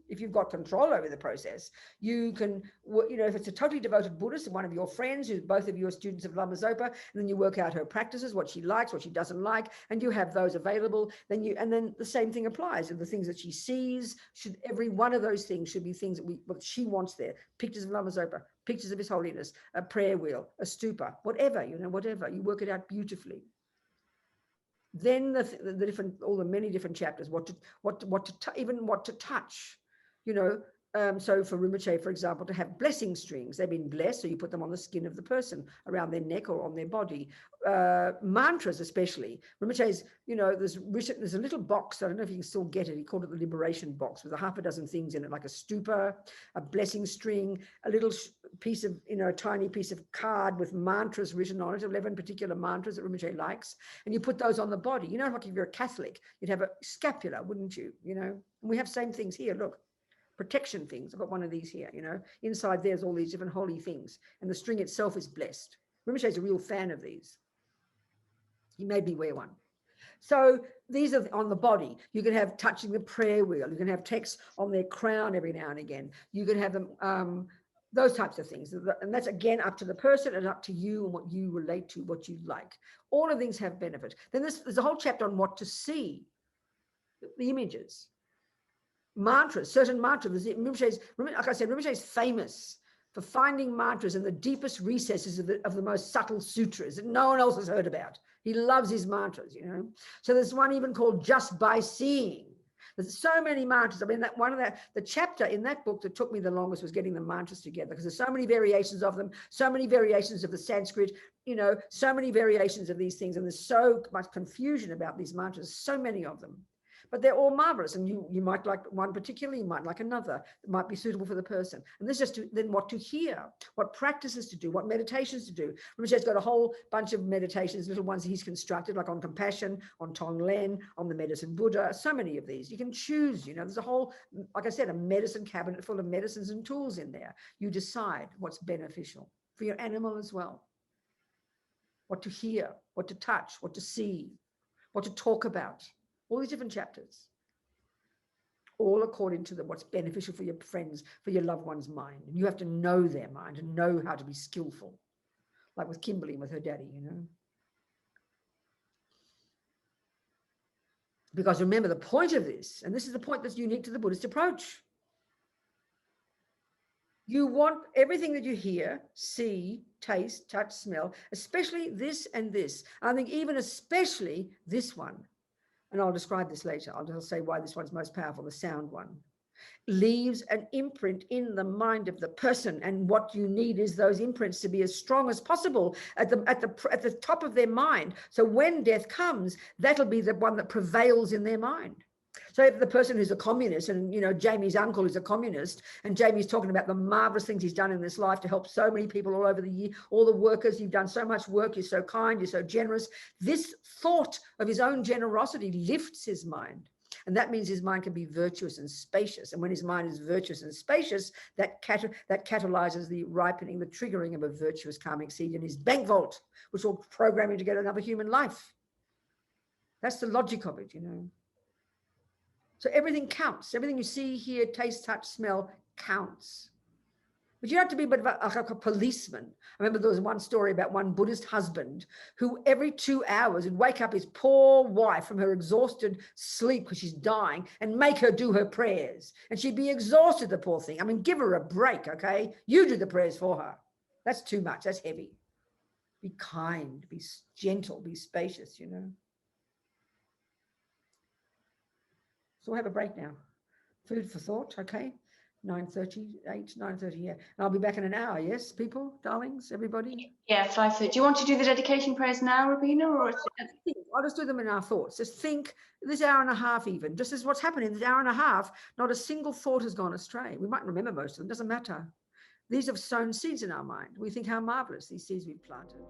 if you've got control over the process, you can, if it's a totally devoted Buddhist and one of your friends, who both of you are students of Lama Zopa, and then you work out her practices, what she likes, what she doesn't like, and you have those available, then the same thing applies. And the things that she sees, every one of those things should be things what she wants there. Pictures of Lama Zopa, pictures of His Holiness, a prayer wheel, a stupa, whatever, whatever. You work it out beautifully. Then all the many different chapters, what to touch, so for Rinpoche, for example, to have blessing strings, they've been blessed, so you put them on the skin of the person, around their neck or on their body. Mantras, especially. Rinpoche's, there's a little box, I don't know if you can still get it, he called it the liberation box, with a half a dozen things in it, like a stupa, a blessing string, a little piece of, a tiny piece of card with mantras written on it, 11 particular mantras that Rinpoche likes, and you put those on the body. Like if you're a Catholic, you'd have a scapula, wouldn't you? And we have same things here, look. Protection things. I've got one of these here, inside there's all these different holy things, and the string itself is blessed. Rinpoche's a real fan of these. He made me wear one. So these are on the body. You can have touching the prayer wheel. You can have texts on their crown every now and again. You can have them, those types of things. And that's again up to the person and up to you and what you relate to, what you like. All of these have benefit. Then there's a whole chapter on what to see, the images. Mantras, certain mantras. Like I said, Rinpoche is famous for finding mantras in the deepest recesses of the most subtle sutras that no one else has heard about. He loves his mantras, So there's one even called Just by Seeing. There's so many mantras. I mean, the chapter in that book that took me the longest was getting the mantras together, because there's so many variations of them, so many variations of the Sanskrit, so many variations of these things, and there's so much confusion about these mantras, so many of them. But they're all marvelous, and you might like one particularly, you might like another. It might be suitable for the person. And this is just then what to hear, what practices to do, what meditations to do. Rinpoche's got a whole bunch of meditations, little ones he's constructed, like on compassion, on Tonglen, on the medicine Buddha, so many of these. You can choose, there's a whole, like I said, a medicine cabinet full of medicines and tools in there. You decide what's beneficial for your animal as well. What to hear, what to touch, what to see, what to talk about. All these different chapters, all according to what's beneficial for your friends, for your loved one's mind. And you have to know their mind and know how to be skillful, like with Kimberly and with her daddy, Because remember, the point of this, and this is the point that's unique to the Buddhist approach, you want everything that you hear, see, taste, touch, smell, especially this and this. I think even especially this one. And I'll describe this later. I'll just say why this one's most powerful, the sound one. Leaves an imprint in the mind of the person, and what you need is those imprints to be as strong as possible at the top of their mind. So when death comes, that'll be the one that prevails in their mind. So if the person who's a communist, and Jamie's uncle is a communist, and Jamie's talking about the marvelous things he's done in this life to help so many people all over the year, all the workers, you've done so much work, you're so kind, you're so generous. This thought of his own generosity lifts his mind. And that means his mind can be virtuous and spacious. And when his mind is virtuous and spacious, that catalyzes the ripening, the triggering of a virtuous karmic seed in his bank vault, which will program him to get another human life. That's the logic of it, So everything counts. Everything you see, hear, taste, touch, smell counts. But you have to be a bit of like a policeman. I remember there was one story about one Buddhist husband who every 2 hours would wake up his poor wife from her exhausted sleep because she's dying and make her do her prayers. And she'd be exhausted, the poor thing. I mean, give her a break, okay? You do the prayers for her. That's too much. That's heavy. Be kind, be gentle, be spacious, you know. So we'll have a break now. Food for thought, okay? 9:38, 9:30, yeah. And I'll be back in an hour, yes, people, darlings, everybody? Yeah, 5:30. Do you want to do the dedication prayers now, Robina, or I'll just do them in our thoughts. Just think this hour and a half even, just as what's happening, this hour and a half, not a single thought has gone astray. We might remember most of them, doesn't matter. These have sown seeds in our mind. We think how marvelous these seeds we've planted.